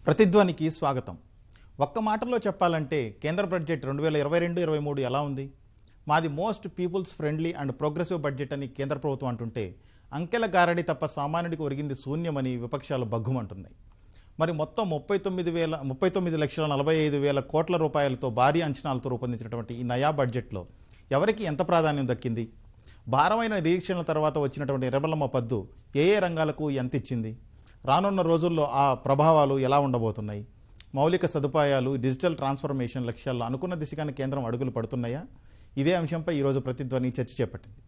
ప్రతిధ్వనికి స్వాగతం. ఒక్క మాటలో చెప్పాలంటే కేంద్ర బడ్జెట్ 2022-23 ఎలా ఉంది? మాది most people's friendly and progressive budget అని కేంద్ర ప్రభుత్వం అంటుంటే అంకెల గారడి తప్ప సామాన్యుడికి ఒరిగింది శూన్యమని విపక్షాలు బగ్గుమంటున్నాయి. మరి మొత్తం 39,45,000 కోట్ల రూపాయలతో భారీ అంచనాలతో రూపొందించినటువంటి ఈ నయా బడ్జెట్లో ఎవరికి ఎంత ప్రాధాన్యం దక్కింది? భారమైన నిరీక్షణల తర్వాత వచ్చినటువంటి నిర్మలమ్మ పద్దు ఏ రంగాలకు ఎంత ఇచ్చింది? రానున్న రోజుల్లో ఆ ప్రభావాలు ఎలా ఉండబోతున్నాయి? మౌలిక సదుపాయాలు, డిజిటల్ ట్రాన్స్ఫర్మేషన్ లక్ష్యాల్లో అనుకున్న దిశగానే కేంద్రం అడుగులు పడుతున్నాయా? ఇదే అంశంపై ఈరోజు ప్రతిధ్వని చర్చ చేపట్టింది.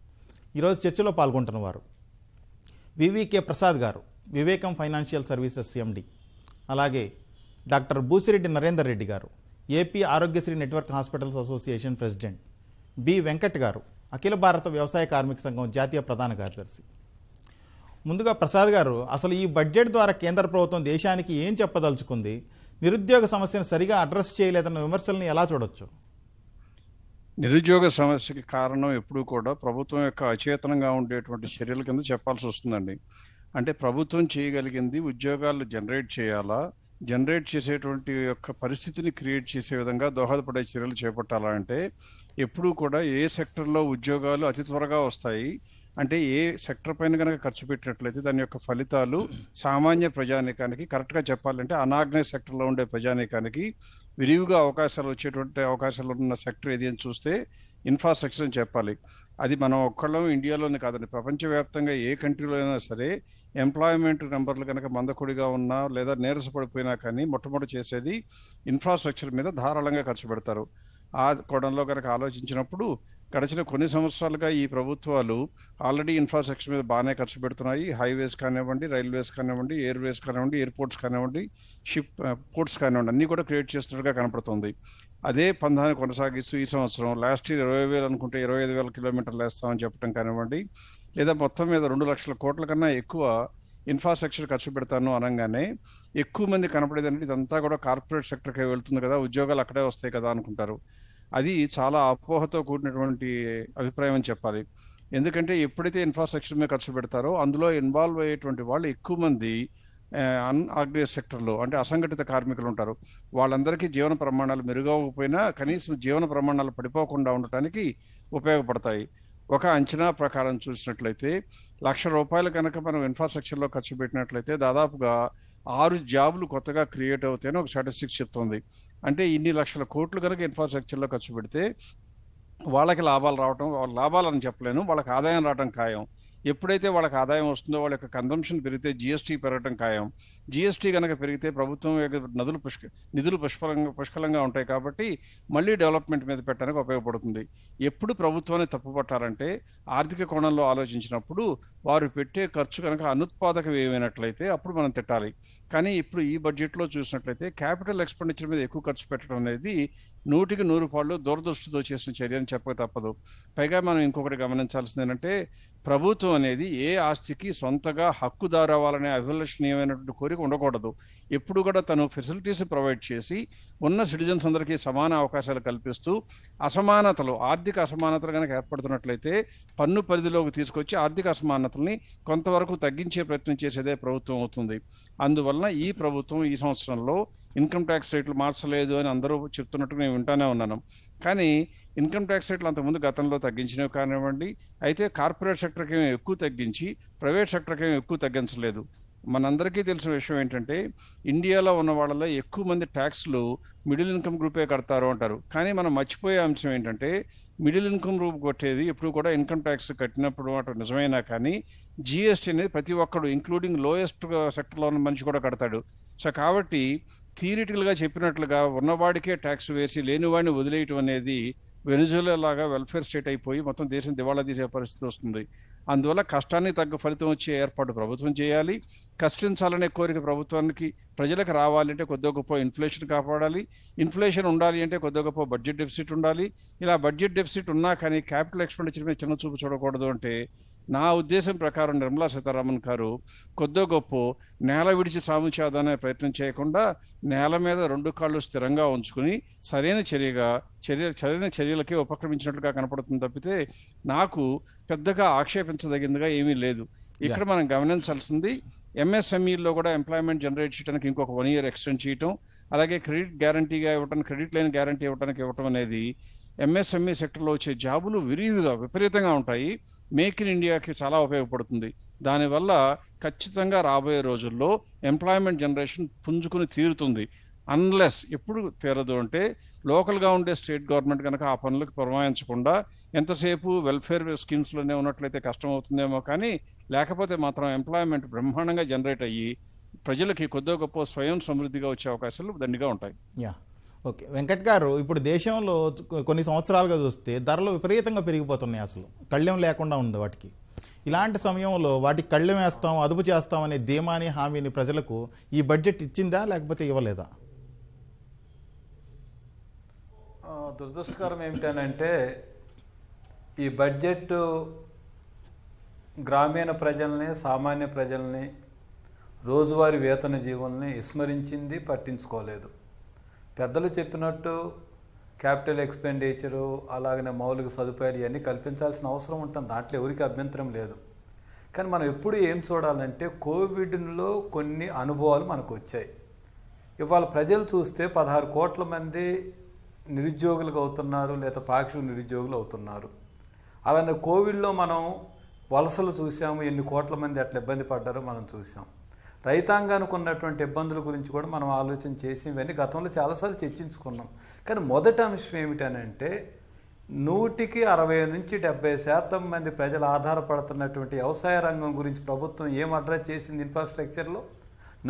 ఈరోజు చర్చలో పాల్గొంటున్న వారు వివికే ప్రసాద్ గారు, వివేకం ఫైనాన్షియల్ సర్వీసెస్ ఎండి, అలాగే డాక్టర్ బూసిరెడ్డి నరేందర్ రెడ్డి గారు, AP Aarogyasri network hospitals association president, B Venkat గారు, అఖిల భారత వ్యవసాయ కార్మిక సంఘం జాతీయ ప్రధాన కార్యదర్శి. ముందుగా ప్రసాద్ గారు, అసలు ఈ బడ్జెట్ ద్వారా కేంద్ర ప్రభుత్వం దేశానికి ఏం చెప్పదలుచుకుంది? నిరుద్యోగ సమస్యను సరిగా అడ్రస్ చేయలేదన్న విమర్శల్ని ఎలా చూడొచ్చు? నిరుద్యోగ సమస్యకి కారణం ఎప్పుడూ కూడా ప్రభుత్వం యొక్క అచేతనంగా ఉండేటువంటి చర్యల కింద చెప్పాల్సి వస్తుందండి. అంటే ప్రభుత్వం చేయగలిగింది ఉద్యోగాలు జనరేట్ చేయాలా, జనరేట్ చేసేటువంటి యొక్క పరిస్థితిని క్రియేట్ చేసే విధంగా దోహదపడే చర్యలు చేపట్టాలా అంటే ఎప్పుడూ కూడా ఏ సెక్టర్లో ఉద్యోగాలు అతి త్వరగా వస్తాయి అంటే ఏ సెక్టర్ పైన కనుక ఖర్చు పెట్టినట్లయితే దాని యొక్క ఫలితాలు సామాన్య ప్రజానీకానికి, కరెక్ట్గా చెప్పాలంటే అనార్గనైజ్ సెక్టర్లో ఉండే ప్రజానీకానికి విరివిగా అవకాశాలు వచ్చేటువంటి అవకాశాలు ఉన్న సెక్టర్ ఏది అని చూస్తే ఇన్ఫ్రాస్ట్రక్చర్ అని చెప్పాలి. అది మనం ఒక్కళ్ళం ఇండియాలోనే కాదండి, ప్రపంచవ్యాప్తంగా ఏ కంట్రీలో అయినా సరే ఎంప్లాయ్మెంట్ నెంబర్లు కనుక మందకొడిగా ఉన్నా లేదా నీరసపడిపోయినా కానీ మొట్టమొదటి చేసేది ఇన్ఫ్రాస్ట్రక్చర్ మీద ధారాళంగా ఖర్చు పెడతారు. ఆ కోణంలో కనుక ఆలోచించినప్పుడు గడిచిన కొన్ని సంవత్సరాలుగా ఈ ప్రభుత్వాలు ఆల్రెడీ ఇన్ఫ్రాస్ట్రక్చర్ మీద బాగానే ఖర్చు పెడుతున్నాయి. హైవేస్ కానివ్వండి, రైల్వేస్ కానివ్వండి, ఎయిర్వేస్ కానివ్వండి, ఎయిర్పోర్ట్స్ కానివ్వండి, పోర్ట్స్ కానివ్వండి, అన్నీ కూడా క్రియేట్ చేస్తున్నట్టుగా కనపడుతుంది. అదే పందాన్ని కొనసాగిస్తూ ఈ సంవత్సరం లాస్ట్ ఇయర్ 20,000 అనుకుంటే 25,000 కిలోమీటర్లు వేస్తామని చెప్పడం కానివ్వండి, లేదా మొత్తం మీద 2 లక్షల కోట్ల కన్నా ఎక్కువ ఇన్ఫ్రాస్ట్రక్చర్ ఖర్చు పెడతాను అనగానే ఎక్కువ మంది కనపడేది అంటే ఇదంతా కూడా కార్పొరేట్ సెక్టర్కే వెళ్తుంది కదా, ఉద్యోగాలు అక్కడే వస్తాయి కదా అనుకుంటారు. అది చాలా అపోహతో కూడినటువంటి అభిప్రాయం అని చెప్పాలి. ఎందుకంటే ఎప్పుడైతే ఇన్ఫ్రాస్ట్రక్చర్ మీద ఖర్చు పెడతారో అందులో ఇన్వాల్వ్ అయ్యేటువంటి వాళ్ళు ఎక్కువ మంది అన్ఆర్గనైజ్ సెక్టర్లో అంటే అసంఘటిత కార్మికులు ఉంటారు. వాళ్ళందరికీ జీవన ప్రమాణాలు మెరుగవకపోయినా కనీసం జీవన ప్రమాణాలు పడిపోకుండా ఉండటానికి ఉపయోగపడతాయి. ఒక అంచనా ప్రకారం చూసినట్లయితే ₹1,00,000 కనుక మనం ఇన్ఫ్రాస్ట్రక్చర్లో ఖర్చు పెట్టినట్లయితే దాదాపుగా 6 జాబులు కొత్తగా క్రియేట్ అవుతాయని ఒక స్టాటిస్టిక్స్ చెప్తుంది. అంటే ఇన్ని లక్షల కోట్లు కనుక ఇన్ఫ్రాస్ట్రక్చర్లో ఖర్చు పెడితే వాళ్ళకి లాభాలు రావటం, వాళ్ళ లాభాలని చెప్పలేను, వాళ్ళకి ఆదాయం రావడం ఖాయం. ఎప్పుడైతే వాళ్ళకి ఆదాయం వస్తుందో వాళ్ళ యొక్క కన్జంప్షన్ పెరిగితే జిఎస్టీ పెరగడం ఖాయం. జిఎస్టీ కనుక పెరిగితే ప్రభుత్వం నిధులు పుష్కలంగా ఉంటాయి కాబట్టి మళ్ళీ డెవలప్మెంట్ మీద పెట్టడానికి ఉపయోగపడుతుంది. ఎప్పుడు ప్రభుత్వాన్ని తప్పుపట్టాలంటే ఆర్థిక కోణంలో ఆలోచించినప్పుడు వారు పెట్టే ఖర్చు కనుక అనుత్పాదక ఏమైనట్లయితే అప్పుడు మనం తిట్టాలి. కానీ ఇప్పుడు ఈ బడ్జెట్లో చూసినట్లయితే క్యాపిటల్ ఎక్స్పెండిచర్ మీద ఎక్కువ ఖర్చు పెట్టడం అనేది 100కి 100 పాళ్ళు దూరదృష్టితో చేసిన చర్య అని చెప్పక తప్పదు. పైగా మనం ఇంకొకటి గమనించాల్సింది ఏంటంటే ప్రభుత్వం అనేది ఏ ఆస్తికి సొంతగా హక్కుదారు అవ్వాలనే అభిలషణీయమైనటువంటి కోరిక ఉండకూడదు. ఎప్పుడు కూడా తను ఫెసిలిటీస్ ప్రొవైడ్ చేసి ఉన్న సిటిజన్స్ అందరికీ సమాన అవకాశాలు కల్పిస్తూ ఆర్థిక అసమానతలు కనుక ఏర్పడుతున్నట్లయితే పన్ను పరిధిలోకి తీసుకొచ్చి ఆర్థిక అసమానతల్ని కొంతవరకు తగ్గించే ప్రయత్నం చేసేదే ప్రభుత్వం అవుతుంది. అందువలన ఈ ప్రభుత్వం ఈ సంవత్సరంలో ఇన్కమ్ ట్యాక్స్ రేట్లు మార్చలేదు అని అందరూ చెప్తున్నట్టు నేను వింటానే ఉన్నాను. కానీ ఇన్కమ్ ట్యాక్స్ రేట్లు అంతకుముందు గతంలో తగ్గించినవి కానివ్వండి, అయితే కార్పొరేట్ సెక్టర్కి ఏమో ఎక్కువ తగ్గించి ప్రైవేట్ సెక్టర్కి ఏమో ఎక్కువ తగ్గించలేదు. మనందరికీ తెలిసిన విషయం ఏంటంటే ఇండియాలో ఉన్న వాళ్ళలో ఎక్కువ మంది ట్యాక్స్లు మిడిల్ ఇన్కమ్ గ్రూపే కడతారు అంటారు. కానీ మనం మర్చిపోయే అంశం ఏంటంటే మిడిల్ ఇన్కమ్ గ్రూప్ కొట్టేది ఎప్పుడు కూడా ఇన్కమ్ ట్యాక్స్ కట్టినప్పుడు అటు నిజమైనా కానీ జిఎస్టీ అనేది ప్రతి ఒక్కడు ఇంక్లూడింగ్ లోయెస్ట్ సెక్టర్లో ఉన్న మనిషి కూడా కడతాడు. సో కాబట్టి థియరిటికల్గా చెప్పినట్లుగా ఉన్నవాడికే ట్యాక్స్ వేసి లేనివాడిని వదిలేయటం అనేది వెనిజులా లాగా వెల్ఫేర్ స్టేట్ అయిపోయి మొత్తం దేశం దివాళా తీసే పరిస్థితి వస్తుంది. అందువల్ల కష్టానికి తగ్గ ఫలితం వచ్చే ఏర్పాటు ప్రభుత్వం చేయాలి. కష్టించాలనే కోరిక ప్రభుత్వానికి ప్రజలకు రావాలంటే కొద్దిగా గొప్ప ఇన్ఫ్లేషన్ కాపాడాలి. ఇన్ఫ్లేషన్ ఉండాలి అంటే కొద్దిగా గొప్ప బడ్జెట్ డెఫిసిట్ ఉండాలి. ఇలా బడ్జెట్ డెఫిసిట్ ఉన్నా కానీ క్యాపిటల్ ఎక్స్పెండిచర్ మీద చిన్న చూపు చూడకూడదు. అంటే నా ఉద్దేశం ప్రకారం నిర్మలా సీతారామన్ గారు కొద్దో గొప్ప నేల విడిచి సాము చేద్దామనే ప్రయత్నం చేయకుండా నేల మీద 2 కాళ్ళు స్థిరంగా ఉంచుకుని సరైన చర్యలకే ఉపక్రమించినట్లుగా కనపడుతుంది తప్పితే నాకు పెద్దగా ఆక్షేపించదగిందిగా ఏమీ లేదు. ఇక్కడ మనం గమనించాల్సింది ఎంఎస్ఎంఈలో కూడా ఎంప్లాయ్మెంట్ జనరేట్ చేయడానికి ఇంకొక 1 year ఎక్స్టెండ్ చేయటం, అలాగే క్రెడిట్ గ్యారంటీగా ఇవ్వటం, క్రెడిట్ లైన్ గ్యారంటీ ఇవ్వటం అనేది ఎంఎస్ఎంఈ సెక్టర్లో వచ్చే జాబులు విపరీతంగా ఉంటాయి. మేక్ ఇన్ ఇండియాకి చాలా ఉపయోగపడుతుంది. దానివల్ల ఖచ్చితంగా రాబోయే రోజుల్లో ఎంప్లాయ్మెంట్ జనరేషన్ పుంజుకుని తీరుతుంది. అన్లెస్ ఎప్పుడు తీరదు అంటే లోకల్గా ఉండే స్టేట్ గవర్నమెంట్ కనుక ఆ పనులకు పురమాయించకుండా ఎంతసేపు వెల్ఫేర్ స్కీమ్స్లోనే ఉన్నట్లయితే కష్టం అవుతుందేమో, కానీ లేకపోతే మాత్రం ఎంప్లాయ్మెంట్ బ్రహ్మాండంగా జనరేట్ అయ్యి ప్రజలకి కొద్దో గొప్ప స్వయం సమృద్ధిగా వచ్చే అవకాశాలు దండిగా ఉంటాయి. Yeah, okay. వెంకట్ గారు, ఇప్పుడు దేశంలో కొన్ని సంవత్సరాలుగా చూస్తే ధరలు విపరీతంగా పెరిగిపోతున్నాయి, అసలు కళ్ళెం లేకుండా ఉంది వాటికి. ఇలాంటి సమయంలో వాటికి కళ్ళెం వేస్తాం, అదుపు చేస్తాం అనే ధీమాని హామీని ప్రజలకు ఈ బడ్జెట్ ఇచ్చిందా లేకపోతే ఇవ్వలేదా? దురదృష్టకరం ఏమిటనంటే ఈ బడ్జెట్ గ్రామీణ ప్రజల్ని, సామాన్య ప్రజల్ని, రోజువారీ వేతన జీవుల్ని విస్మరించింది, పట్టించుకోలేదు. పెద్దలు చెప్పినట్టు క్యాపిటల్ ఎక్స్పెండిచరు, అలాగనే మౌలిక సదుపాయాలు ఇవన్నీ కల్పించాల్సిన అవసరం ఉంటుంది, దాంట్లో ఎవరికి అభ్యంతరం లేదు. కానీ మనం ఎప్పుడు ఏం చూడాలంటే కోవిడ్లో కొన్ని అనుభవాలు మనకు వచ్చాయి. ఇవాళ ప్రజలు చూస్తే 16 కోట్ల మంది నిరుద్యోగులుగా అవుతున్నారు, లేదా పాక్షిక నిరుద్యోగులు అవుతున్నారు. అలానే కోవిడ్లో మనం వలసలు చూసాము, ఎన్ని కోట్ల మంది అట్లా ఇబ్బంది పడ్డారో మనం చూసాం. రైతాంగానికి ఉన్నటువంటి ఇబ్బందుల గురించి కూడా మనం ఆలోచన చేసి ఇవన్నీ గతంలో చాలాసార్లు చర్చించుకున్నాం. కానీ మొదటి అంశం ఏమిటనంటే 100కి 60 నుంచి 70% మంది ప్రజలు ఆధారపడుతున్నటువంటి వ్యవసాయ రంగం గురించి ప్రభుత్వం ఏం అడ్రస్ చేసింది? ఇన్ఫ్రాస్ట్రక్చర్లో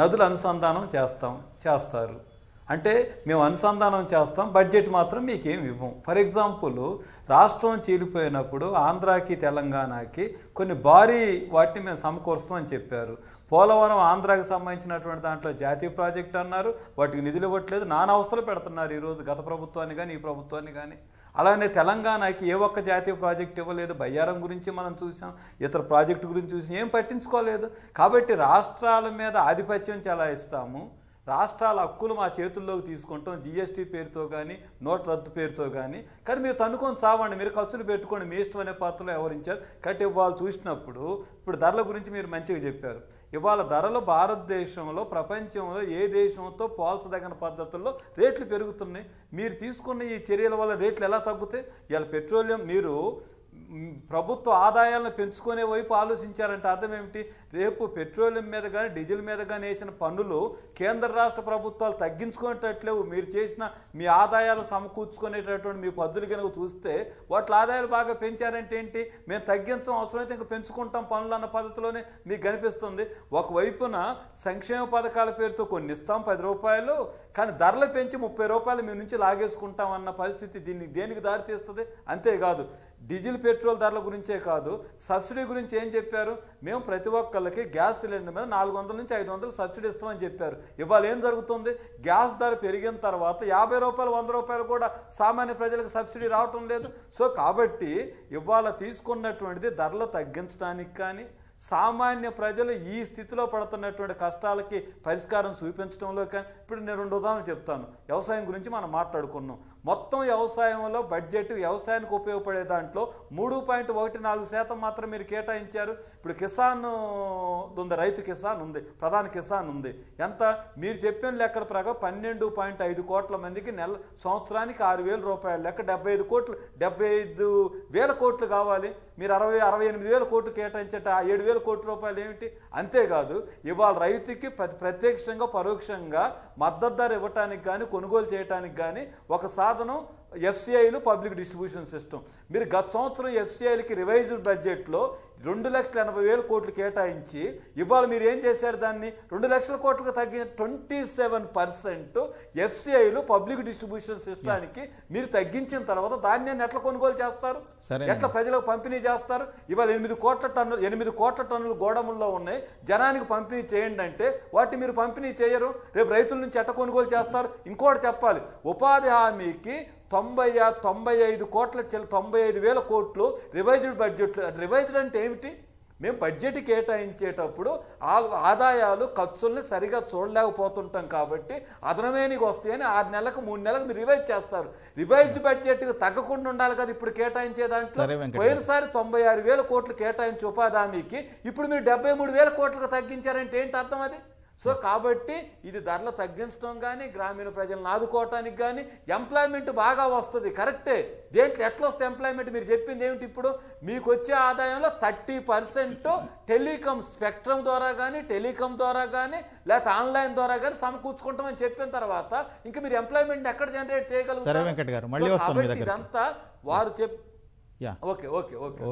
నదుల అనుసంధానం చేస్తారు అంటే మేము అనుసంధానం చేస్తాం, బడ్జెట్ మాత్రం మీకేం ఇవ్వం. ఫర్ ఎగ్జాంపుల్, రాష్ట్రం చీలిపోయినప్పుడు ఆంధ్రాకి తెలంగాణకి కొన్ని భారీ వాటిని మేము సమకూరుస్తామని చెప్పారు. పోలవరం ఆంధ్రాకి సంబంధించినటువంటి దాంట్లో జాతీయ ప్రాజెక్ట్ అన్నారు, వాటికి నిధులు ఇవ్వట్లేదు, నానా అవస్థలు పెడుతున్నారు ఈరోజు గత ప్రభుత్వాన్ని కానీ ఈ ప్రభుత్వాన్ని కానీ. అలానే తెలంగాణకి ఏ ఒక్క జాతీయ ప్రాజెక్ట్ ఇవ్వలేదు. బయ్యారం గురించి మనం చూసాం, ఇతర ప్రాజెక్టు గురించి చూసాం, ఏం పట్టించుకోలేదు. కాబట్టి రాష్ట్రాల మీద ఆధిపత్యం చెలాయిస్తాము, రాష్ట్రాల హక్కులు మా చేతుల్లోకి తీసుకుంటాం, జిఎస్టీ పేరుతో కానీ నోట్ రద్దు పేరుతో కానీ మీరు తన్నుకొని సావండి, మీరు ఖర్చులు పెట్టుకోండి, మీ ఇష్టం అనే పాత్రలో వ్యవహరించారు. కాబట్టి ఇవాళ చూసినప్పుడు ఇప్పుడు ధరల గురించి మీరు మంచిగా చెప్పారు. ఇవాళ ధరలు భారతదేశంలో, ప్రపంచంలో ఏ దేశంతో పోల్చదగిన పద్ధతుల్లో రేట్లు పెరుగుతున్నాయి. మీరు తీసుకున్న ఈ చర్యల వల్ల రేట్లు ఎలా తగ్గుతాయి? ఇవాళ పెట్రోలియం మీరు ప్రభుత్వ ఆదాయాలను పెంచుకునే వైపు ఆలోచించారంటే అర్థం ఏమిటి? రేపు పెట్రోలియం మీద కానీ డీజిల్ మీద కానీ వేసిన పన్నులు కేంద్ర రాష్ట్ర ప్రభుత్వాలు తగ్గించుకునేటట్లేవు. మీరు చేసిన మీ ఆదాయాలు సమకూర్చుకునేటటువంటి మీ పద్ధతులు కనుక చూస్తే వాటి ఆదాయాలు బాగా పెంచారంటే ఏంటి? మేము తగ్గించడం అవసరమైతే ఇంకా పెంచుకుంటాం పనులు అన్న పద్ధతిలోనే మీకు కనిపిస్తుంది. ఒకవైపున సంక్షేమ పథకాల పేరుతో కొన్ని ఇస్తాం 10 రూపాయలు, కానీ ధరలు పెంచి 30 రూపాయలు మీ నుంచి లాగేసుకుంటాం అన్న పరిస్థితి దేనికి దారితీస్తుంది? అంతేకాదు, డీజిల్ పెట్రోల్ ధరల గురించే కాదు, సబ్సిడీ గురించి ఏం చెప్పారు? మేము ప్రతి ఒక్కళ్ళకి గ్యాస్ సిలిండర్ మీద 400 నుంచి 500 సబ్సిడీ ఇస్తామని చెప్పారు. ఇవాళ ఏం జరుగుతుంది? గ్యాస్ ధర పెరిగిన తర్వాత 50 రూపాయలు 100 రూపాయలు కూడా సామాన్య ప్రజలకు సబ్సిడీ రావటం లేదు. సో కాబట్టి ఇవాళ తీసుకున్నటువంటిది ధరలు తగ్గించడానికి కానీ, సామాన్య ప్రజలు ఈ స్థితిలో పడుతున్నటువంటి కష్టాలకి పరిష్కారం చూపించడంలో కానీ. ఇప్పుడు నేను 2 ఉదాహరణలు చెప్తాను. వ్యవసాయం గురించి మనం మాట్లాడుకున్నాం. మొత్తం వ్యవసాయంలో బడ్జెట్ వ్యవసాయానికి ఉపయోగపడే దాంట్లో 3.14% మాత్రం మీరు కేటాయించారు. ఇప్పుడు కిసాన్ ఉంది, రైతు కిసాన్ ఉంది, ప్రధాన కిసాన్ ఉంది. ఎంత? మీరు చెప్పిన లెక్కల ప్రకారం 12.5 కోట్ల మందికి సంవత్సరానికి 6,000 రూపాయలు లెక్క 75,000 కోట్లు కావాలి. మీరు 68,000 కోట్లు కేటాయించట 7,000 కోట్ల రూపాయలు ఏమిటి? అంతేకాదు, ఇవాళ రైతుకి ప్రత్యక్షంగా పరోక్షంగా మద్దతు ధర ఇవ్వటానికి కానీ, కొనుగోలు చేయడానికి కానీ ఒక సాధనం ఎఫ్సిఐలు, పబ్లిక్ డిస్ట్రిబ్యూషన్ సిస్టమ్. మీరు గత సంవత్సరం ఎఫ్సిఐలకి రివైజ్డ్ బడ్జెట్లో 2,80,000 కోట్లు కేటాయించి ఇవాళ మీరు ఏం చేశారు? దాన్ని 2,00,000 కోట్లకు తగ్గి 27% ఎఫ్సిఐలు, పబ్లిక్ డిస్ట్రిబ్యూషన్ సిస్టానికి మీరు తగ్గించిన తర్వాత ధాన్యాన్ని ఎట్లా కొనుగోలు చేస్తారు? ఎట్లా ప్రజలకు పంపిణీ చేస్తారు? ఇవాళ 8 కోట్ల టన్నులు గోడముల్లో ఉన్నాయి, జనానికి పంపిణీ చేయండి అంటే వాటిని మీరు పంపిణీ చేయరు. రేపు రైతుల నుంచి ఎట్లా కొనుగోలు చేస్తారు? ఇంకోటి చెప్పాలి, ఉపాధి హామీకి 95,000 కోట్లు రివైజ్డ్ బడ్జెట్. రివైజ్డ్ అంటే ఏమిటి? మేము బడ్జెట్ కేటాయించేటప్పుడు ఆదాయాలు ఖర్చుల్ని సరిగా చూడలేకపోతుంటాం కాబట్టి అదనమేనికి వస్తాయని 6 నెలలకు 3 నెలలకు మీరు రివైజ్ చేస్తారు. రివైజ్డ్ బడ్జెట్ తగ్గకుండా ఉండాలి కదా ఇప్పుడు కేటాయించే దాంట్లో. పోయినసారి 96,000 కోట్లు కేటాయించి ఉపాధి హామీకి ఇప్పుడు మీరు 73,000 కోట్లకు తగ్గించారంటే ఏంటి అర్థం అది? సో కాబట్టి ఇది ధరలు తగ్గించడం కానీ గ్రామీణ ప్రజలను ఆదుకోవటానికి కానీ ఎంప్లాయ్మెంట్ బాగా వస్తుంది, కరెక్టే. దేంట్లో ఎట్లా వస్తే ఎంప్లాయ్మెంట్ మీరు చెప్పింది ఏమిటి? ఇప్పుడు మీకు వచ్చే ఆదాయంలో 30% టెలికాం స్పెక్ట్రమ్ ద్వారా కానీ టెలికాం ద్వారా కానీ లేకపోతే ఆన్లైన్ ద్వారా కానీ సమకూర్చుకుంటామని చెప్పిన తర్వాత ఇంకా మీరు ఎంప్లాయ్మెంట్ ఎక్కడ జనరేట్ చేయగలుగుతారు? ఇదంతా వారు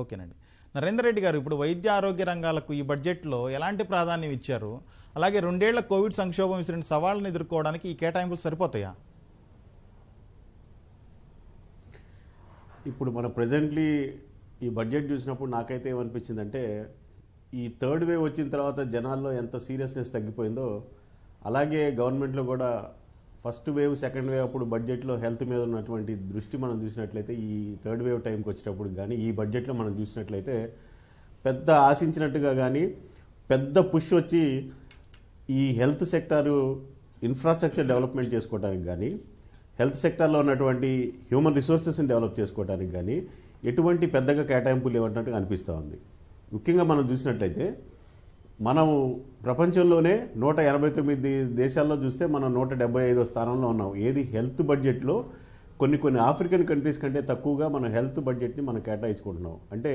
ఓకేనండి. నరేందర్ రెడ్డి గారు, ఇప్పుడు వైద్య ఆరోగ్య రంగాలకు ఈ బడ్జెట్లో ఎలాంటి ప్రాధాన్యం ఇచ్చారు? అలాగే 2 ఏళ్ల కోవిడ్ సంక్షోభం ఇచ్చిన సవాళ్ళను ఎదుర్కోవడానికి ఈ కేటాయింపులు సరిపోతాయా? ఇప్పుడు మన ప్రెజెంట్లీ ఈ బడ్జెట్ చూసినప్పుడు నాకైతే ఏమనిపించిందంటే, ఈ 3rd వేవ్ వచ్చిన తర్వాత జనాల్లో ఎంత సీరియస్నెస్ తగ్గిపోయిందో అలాగే గవర్నమెంట్లో కూడా 1st వేవ్ 2nd వేవ్ అప్పుడు బడ్జెట్లో హెల్త్ మీద ఉన్నటువంటి దృష్టి మనం చూసినట్లయితే ఈ 3rd వేవ్ టైంకి వచ్చేటప్పుడు కానీ ఈ బడ్జెట్లో మనం చూసినట్లయితే పెద్ద ఆశించినట్టుగా కానీ పెద్ద పుష్ వచ్చి ఈ హెల్త్ సెక్టారు ఇన్ఫ్రాస్ట్రక్చర్ డెవలప్మెంట్ చేసుకోవడానికి కానీ హెల్త్ సెక్టార్లో ఉన్నటువంటి హ్యూమన్ రిసోర్సెస్ని డెవలప్ చేసుకోవడానికి కానీ ఎటువంటి పెద్దగా కేటాయింపులు లేవన్నట్టుగా అనిపిస్తూ ఉంది. ముఖ్యంగా మనం చూసినట్లయితే మనం ప్రపంచంలోనే 189 దేశాల్లో చూస్తే మనం 175వ స్థానంలో ఉన్నాం. ఏది హెల్త్ బడ్జెట్లో కొన్ని ఆఫ్రికన్ కంట్రీస్ కంటే తక్కువగా మనం హెల్త్ బడ్జెట్ని మనం కేటాయించుకుంటున్నాం. అంటే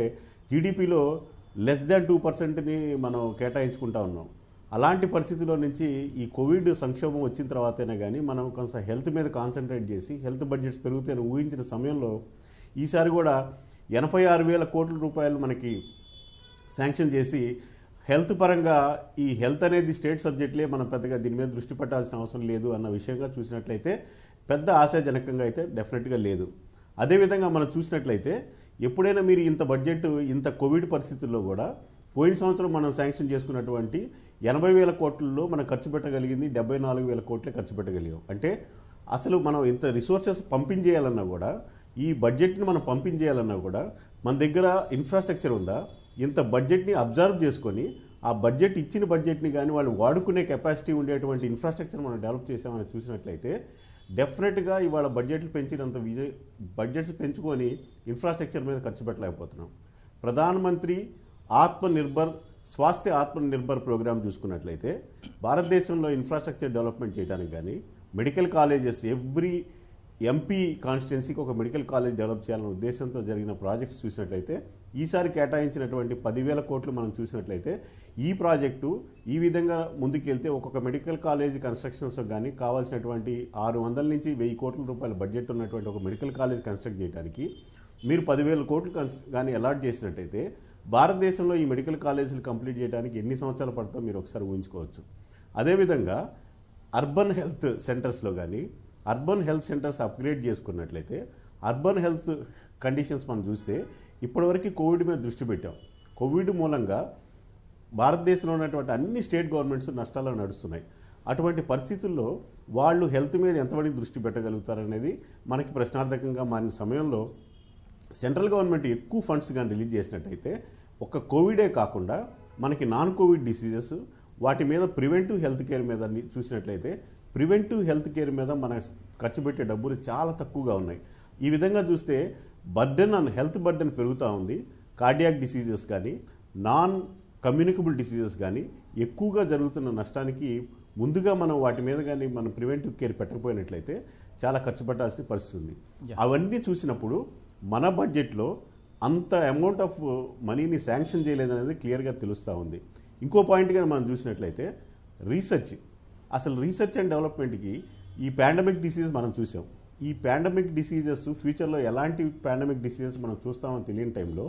జీడిపిలో లెస్ దాన్ 2%ని మనం కేటాయించుకుంటా ఉన్నాం. అలాంటి పరిస్థితుల్లో నుంచి ఈ కోవిడ్ సంక్షోభం వచ్చిన తర్వాతైనా కానీ మనం కొంత హెల్త్ మీద కాన్సన్ట్రేట్ చేసి హెల్త్ బడ్జెట్స్ పెరుగుతాయని ఊహించిన సమయంలో ఈసారి కూడా 86,000 కోట్ల రూపాయలు మనకి శాంక్షన్ చేసి హెల్త్ పరంగా ఈ హెల్త్ అనేది స్టేట్ సబ్జెక్ట్లే, మనం పెద్దగా దీని మీద దృష్టి పెట్టాల్సిన అవసరం లేదు అన్న విషయంగా చూసినట్లయితే పెద్ద ఆశాజనకంగా అయితే డెఫినెట్గా లేదు. అదేవిధంగా మనం చూసినట్లయితే ఎప్పుడైనా మీరు ఇంత బడ్జెట్ ఇంత కోవిడ్ పరిస్థితుల్లో కూడా పోయిన సంవత్సరం మనం శాంక్షన్ చేసుకున్నటువంటి 80,000 కోట్లలో మనం ఖర్చు పెట్టగలిగింది 74,000 కోట్లే ఖర్చు పెట్టగలిగాం. అంటే అసలు మనం ఇంత రిసోర్సెస్ పంపించేయాలన్నా కూడా, ఈ బడ్జెట్ని మనం పంపించేయాలన్నా కూడా మన దగ్గర ఇన్ఫ్రాస్ట్రక్చర్ ఉందా? ఇంత బడ్జెట్ని అబ్జర్వ్ చేసుకొని ఆ బడ్జెట్ ఇచ్చిన బడ్జెట్ని కానీ వాళ్ళు వాడుకునే కెపాసిటీ ఉండేటువంటి ఇన్ఫ్రాస్ట్రక్చర్ మనం డెవలప్ చేసామని చూసినట్లయితే డెఫినెట్గా ఇవాళ బడ్జెట్లు పెంచినంత బడ్జెట్స్ పెంచుకొని ఇన్ఫ్రాస్ట్రక్చర్ మీద ఖర్చు పెట్టలేకపోతున్నాం. ప్రధానమంత్రి స్వాస్థ్య ఆత్మనిర్భర్ ప్రోగ్రామ్ చూసుకున్నట్లయితే భారతదేశంలో ఇన్ఫ్రాస్ట్రక్చర్ డెవలప్మెంట్ చేయడానికి కానీ మెడికల్ కాలేజెస్ ఎవ్రీ ఎంపీ కాన్స్టిట్యున్సీకి ఒక మెడికల్ కాలేజ్ డెవలప్ చేయాలనే ఉద్దేశంతో జరిగిన ప్రాజెక్ట్స్ చూసినట్లయితే ఈసారి కేటాయించినటువంటి 10,000 కోట్లు మనం చూసినట్లయితే ఈ ప్రాజెక్టు ఈ విధంగా ముందుకెళ్తే ఒక్కొక్క మెడికల్ కాలేజ్ కన్స్ట్రక్షన్స్ కానీ కావాల్సినటువంటి 600 నుంచి 1,000 కోట్ల రూపాయల బడ్జెట్ ఉన్నటువంటి ఒక మెడికల్ కాలేజ్ కన్స్ట్రక్ట్ చేయడానికి మీరు 10,000 కోట్లు కానీ అలాట్ చేసినట్టయితే భారతదేశంలో ఈ మెడికల్ కాలేజీలు కంప్లీట్ చేయడానికి ఎన్ని సంవత్సరాలు పడుతుందో మీరు ఒకసారి ఊహించుకోవచ్చు. అదేవిధంగా అర్బన్ హెల్త్ సెంటర్స్లో కానీ అర్బన్ హెల్త్ సెంటర్స్ అప్గ్రేడ్ చేసుకున్నట్లయితే అర్బన్ హెల్త్ కండిషన్స్ మనం చూస్తే ఇప్పటివరకు కోవిడ్ మీద దృష్టి పెట్టాం. కోవిడ్ మూలంగా భారతదేశంలో ఉన్నటువంటి అన్ని స్టేట్ గవర్నమెంట్స్ నష్టాల్లో నడుస్తున్నాయి. అటువంటి పరిస్థితుల్లో వాళ్ళు హెల్త్ మీద ఎంతవరకు దృష్టి పెట్టగలుగుతారనేది మనకి ప్రశ్నార్థకంగా మారిన సమయంలో సెంట్రల్ గవర్నమెంట్ ఎక్కువ ఫండ్స్ కానీ రిలీజ్ చేసినట్టయితే ఒక కోవిడే కాకుండా మనకి నాన్ కోవిడ్ డిసీజెస్ వాటి మీద ప్రివెంటివ్ హెల్త్ కేర్ మీద చూసినట్లయితే ప్రివెంటివ్ హెల్త్ కేర్ మీద మన ఖర్చు పెట్టే డబ్బులు చాలా తక్కువగా ఉన్నాయి. ఈ విధంగా చూస్తే హెల్త్ బర్డెన్ పెరుగుతూ ఉంది. కార్డియాక్ డిసీజెస్ కానీ నాన్ కమ్యూనికబుల్ డిసీజెస్ కానీ ఎక్కువగా జరుగుతున్న నష్టానికి ముందుగా మనం వాటి మీద కానీ మనం ప్రివెంటివ్ కేర్ పెట్టకపోయినట్లయితే చాలా ఖర్చు పెట్టాల్సిన పరిస్థితి ఉంది. అవన్నీ చూసినప్పుడు మన బడ్జెట్లో అంత అమౌంట్ ఆఫ్ మనీని శాంక్షన్ చేయలేదనేది క్లియర్గా తెలుస్తూ ఉంది. ఇంకో పాయింట్గా మనం చూసినట్లయితే రీసెర్చ్ అండ్ డెవలప్మెంట్కి ఈ పాండమిక్ డిసీజ్ మనం చూసాం. ఈ పాండమిక్ డిసీజెస్ ఫ్యూచర్లో ఎలాంటి పాండమిక్ డిసీజెస్ మనం చూస్తామని తెలియని టైంలో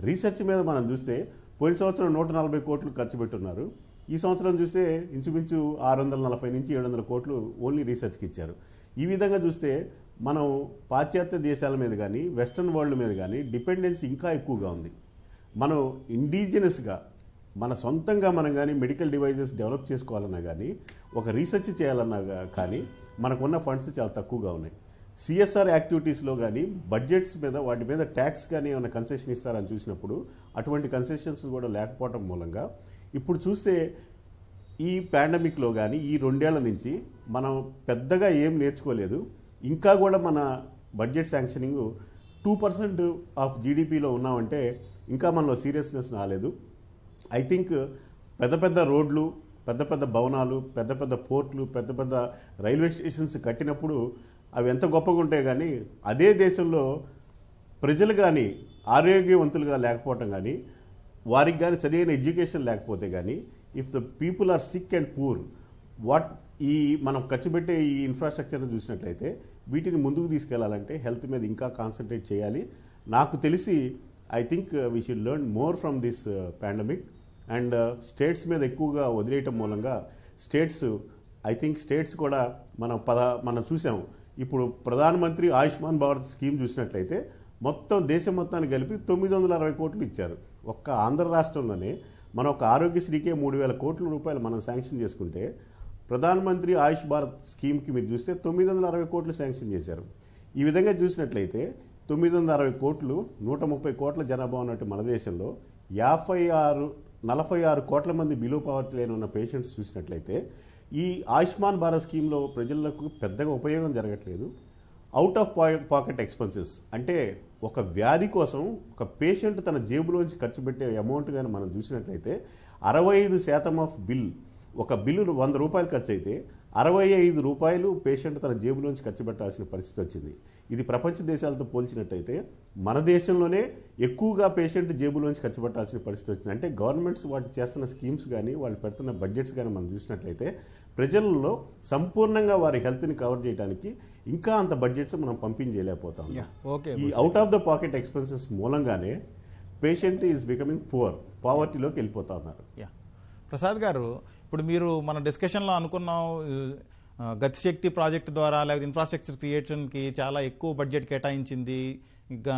రీసెర్చ్ మీద మనం చూస్తే పోయిన సంవత్సరం 140 కోట్లు ఖర్చు పెట్టున్నారు. ఈ సంవత్సరం చూస్తే ఇంచుమించు 640 నుంచి 700 కోట్లు ఓన్లీ రీసెర్చ్కి ఇచ్చారు. ఈ విధంగా చూస్తే మనం పాశ్చాత్య దేశాల మీద కానీ వెస్ట్రన్ వరల్డ్ మీద కానీ డిపెండెన్సీ ఇంకా ఎక్కువగా ఉంది. మనం ఇండిజినస్గా మన సొంతంగా మనం కానీ మెడికల్ డివైజెస్ డెవలప్ చేసుకోవాలన్నా కానీ ఒక రీసెర్చ్ చేయాలన్నా కానీ మనకున్న ఫండ్స్ చాలా తక్కువగా ఉన్నాయి. సిఎస్ఆర్ యాక్టివిటీస్లో కానీ బడ్జెట్స్ మీద వాటి మీద ట్యాక్స్ కానీ ఏమైనా కన్సెషన్ ఇస్తారని చూసినప్పుడు అటువంటి కన్సెషన్స్ కూడా లేకపోవడం మూలంగా ఇప్పుడు చూస్తే ఈ పాండమిక్లో కానీ ఈ 2 ఏళ్ల నుంచి మనం పెద్దగా ఏం నేర్చుకోలేదు. ఇంకా కూడా మన బడ్జెట్ శాంక్షనింగ్ 2% ఆఫ్ జీడిపిలో ఉన్నామంటే ఇంకా మనలో సీరియస్నెస్ రాలేదు. ఐ థింక్ పెద్ద పెద్ద రోడ్లు, పెద్ద పెద్ద భవనాలు, పెద్ద పెద్ద పోర్ట్లు, పెద్ద పెద్ద రైల్వే స్టేషన్స్ కట్టినప్పుడు అవి ఎంత గొప్పగా ఉంటాయి, కానీ అదే దేశంలో ప్రజలు కానీ ఆరోగ్యవంతులుగా లేకపోవటం కానీ, వారికి కానీ సరైన ఎడ్యుకేషన్ లేకపోతే కానీ, if the people are sick and poor, ఈ మనం ఖర్చు పెట్టే ఈ ఇన్ఫ్రాస్ట్రక్చర్ని చూసినట్లయితే వీటిని ముందుకు తీసుకెళ్లాలంటే హెల్త్ మీద ఇంకా కాన్సన్ట్రేట్ చేయాలి. నాకు తెలిసి I think we should learn more from this pandemic. And states మీద ఎక్కువగా వదిలేయటం మూలంగా ఐ థింక్ స్టేట్స్ కూడా మనం చూసాము. ఇప్పుడు ప్రధానమంత్రి ఆయుష్మాన్ భారత్ స్కీమ్ చూసినట్లయితే మొత్తం దేశం మొత్తాన్ని కలిపి 960 కోట్లు ఇచ్చారు. ఒక్క ఆంధ్ర రాష్ట్రంలోనే మనం ఒక ఆరోగ్యశ్రీకే 3,000 కోట్ల రూపాయలు మనం శాంక్షన్ చేసుకుంటే, ప్రధానమంత్రి ఆయుష్ భారత్ స్కీమ్కి మీరు చూస్తే 960 కోట్లు శాంక్షన్ చేశారు. ఈ విధంగా చూసినట్లయితే 960 కోట్లు 130 కోట్ల జనాభా ఉన్నట్టు మన దేశంలో 46 కోట్ల మంది బిలో పవర్టీ లైన్ ఉన్న పేషెంట్స్ చూసినట్లయితే ఈ ఆయుష్మాన్ భారత్ స్కీమ్లో ప్రజలకు పెద్దగా ఉపయోగం జరగట్లేదు. అవుట్ ఆఫ్ పాకెట్ ఎక్స్పెన్సెస్ అంటే ఒక వ్యాధి కోసం ఒక పేషెంట్ తన జేబులోంచి ఖర్చు పెట్టే అమౌంట్ కానీ మనం చూసినట్లయితే 65% ఆఫ్ బిల్, ఒక బిల్లు 100 రూపాయలు ఖర్చు అయితే 65 రూపాయలు పేషెంట్ తన జేబులోంచి ఖర్చు పెట్టాల్సిన పరిస్థితి వచ్చింది. ఇది ప్రపంచ దేశాలతో పోల్చినట్టయితే మన దేశంలోనే ఎక్కువగా పేషెంట్ జేబులోంచి ఖర్చు పెట్టాల్సిన పరిస్థితి వచ్చింది. అంటే గవర్నమెంట్స్ వాటి చేస్తున్న స్కీమ్స్ కానీ వాళ్ళు పెడుతున్న బడ్జెట్స్ కానీ మనం చూసినట్లయితే ప్రజలలో సంపూర్ణంగా వారి హెల్త్ని కవర్ చేయడానికి ఇంకా అంత బడ్జెట్స్ మనం పంపించలేకపోతాం. ఈ out of the pocket expenses మూలంగానే పేషెంట్ ఈజ్ బికమింగ్ పువర్, పావర్టీలోకి వెళ్ళిపోతా ఉన్నారు. ప్రసాద్ గారు, ఇప్పుడు మీరు మన డిస్కషన్లో అనుకున్నాం గతిశక్తి ప్రాజెక్టు ద్వారా లేకపోతే ఇన్ఫ్రాస్ట్రక్చర్ క్రియేషన్కి చాలా ఎక్కువ బడ్జెట్ కేటాయించింది. ఇంకా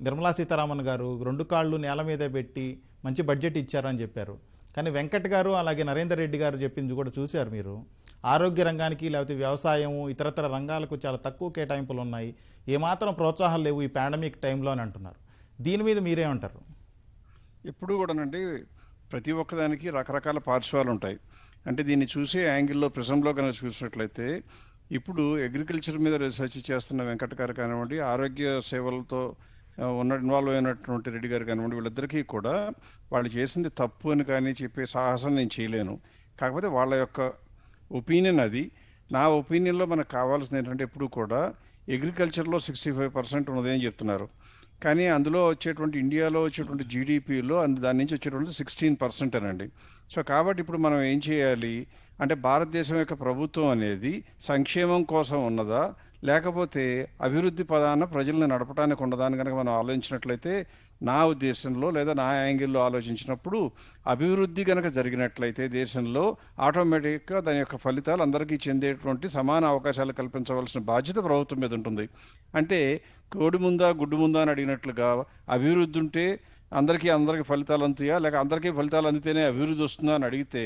నిర్మలా సీతారామన్ గారు 2 కాళ్ళు నేల మీద పెట్టి మంచి బడ్జెట్ ఇచ్చారని చెప్పారు. కానీ వెంకట్ గారు అలాగే నరేందర్ రెడ్డి గారు చెప్పింది కూడా చూశారు మీరు. ఆరోగ్య రంగానికి లేకపోతే వ్యవసాయం ఇతరతర రంగాలకు చాలా తక్కువ కేటాయింపులు ఉన్నాయి, ఏమాత్రం ప్రోత్సాహాలు లేవు ఈ పాండమిక్ టైంలో అని అంటున్నారు. దీని మీద మీరేమంటారు? ఎప్పుడు కూడానండి ప్రతి ఒక్కదానికి రకరకాల పార్శ్వాలు ఉంటాయి. అంటే దీన్ని చూసే యాంగిల్లో ప్రిజంలో కనుక చూసినట్లయితే ఇప్పుడు అగ్రికల్చర్ మీద రీసెర్చ్ చేస్తున్న వెంకట్ గారు కానివ్వండి, ఆరోగ్య సేవలతో ఇన్వాల్వ్ అయినటువంటి రెడ్డి గారు కానివ్వండి, వీళ్ళిద్దరికీ కూడా వాళ్ళు చేసింది తప్పు అని కానీ చెప్పే సాహసం నేను చేయలేను. కాకపోతే వాళ్ళ యొక్క ఒపీనియన్ అది. నా ఒపీనియన్లో మనకు కావాల్సింది ఏంటంటే ఎప్పుడు కూడా అగ్రికల్చర్లో 65% ఉన్నది అని చెప్తున్నారు. కానీ అందులో వచ్చేటువంటి ఇండియాలో వచ్చేటువంటి జీడిపిలో దాని నుంచి వచ్చేటువంటి 16% అనండి. సో కాబట్టి ఇప్పుడు మనం ఏం చేయాలి అంటే భారతదేశం యొక్క ప్రభుత్వం అనేది సంక్షేమం కోసం ఉన్నదా లేకపోతే అభివృద్ధి పదాన ప్రజల్ని నడపడానికి ఉన్నదా అని కనుక మనం ఆలోచించినట్లయితే, నా ఉద్దేశంలో లేదా నా యాంగిల్లో ఆలోచించినప్పుడు అభివృద్ధి కనుక జరిగినట్లయితే దేశంలో ఆటోమేటిక్గా దాని యొక్క ఫలితాలు అందరికీ చెందేటువంటి సమాన అవకాశాలు కల్పించవలసిన బాధ్యత ప్రభుత్వం మీద ఉంటుంది. అంటే కోడి ముందా గుడ్డు ముందా అని అడిగినట్లుగా అభివృద్ధి ఉంటే అందరికీ ఫలితాలు అందుతాయా లేక అందరికీ ఫలితాలు అందితేనే అభివృద్ధి వస్తుందా అని అడిగితే,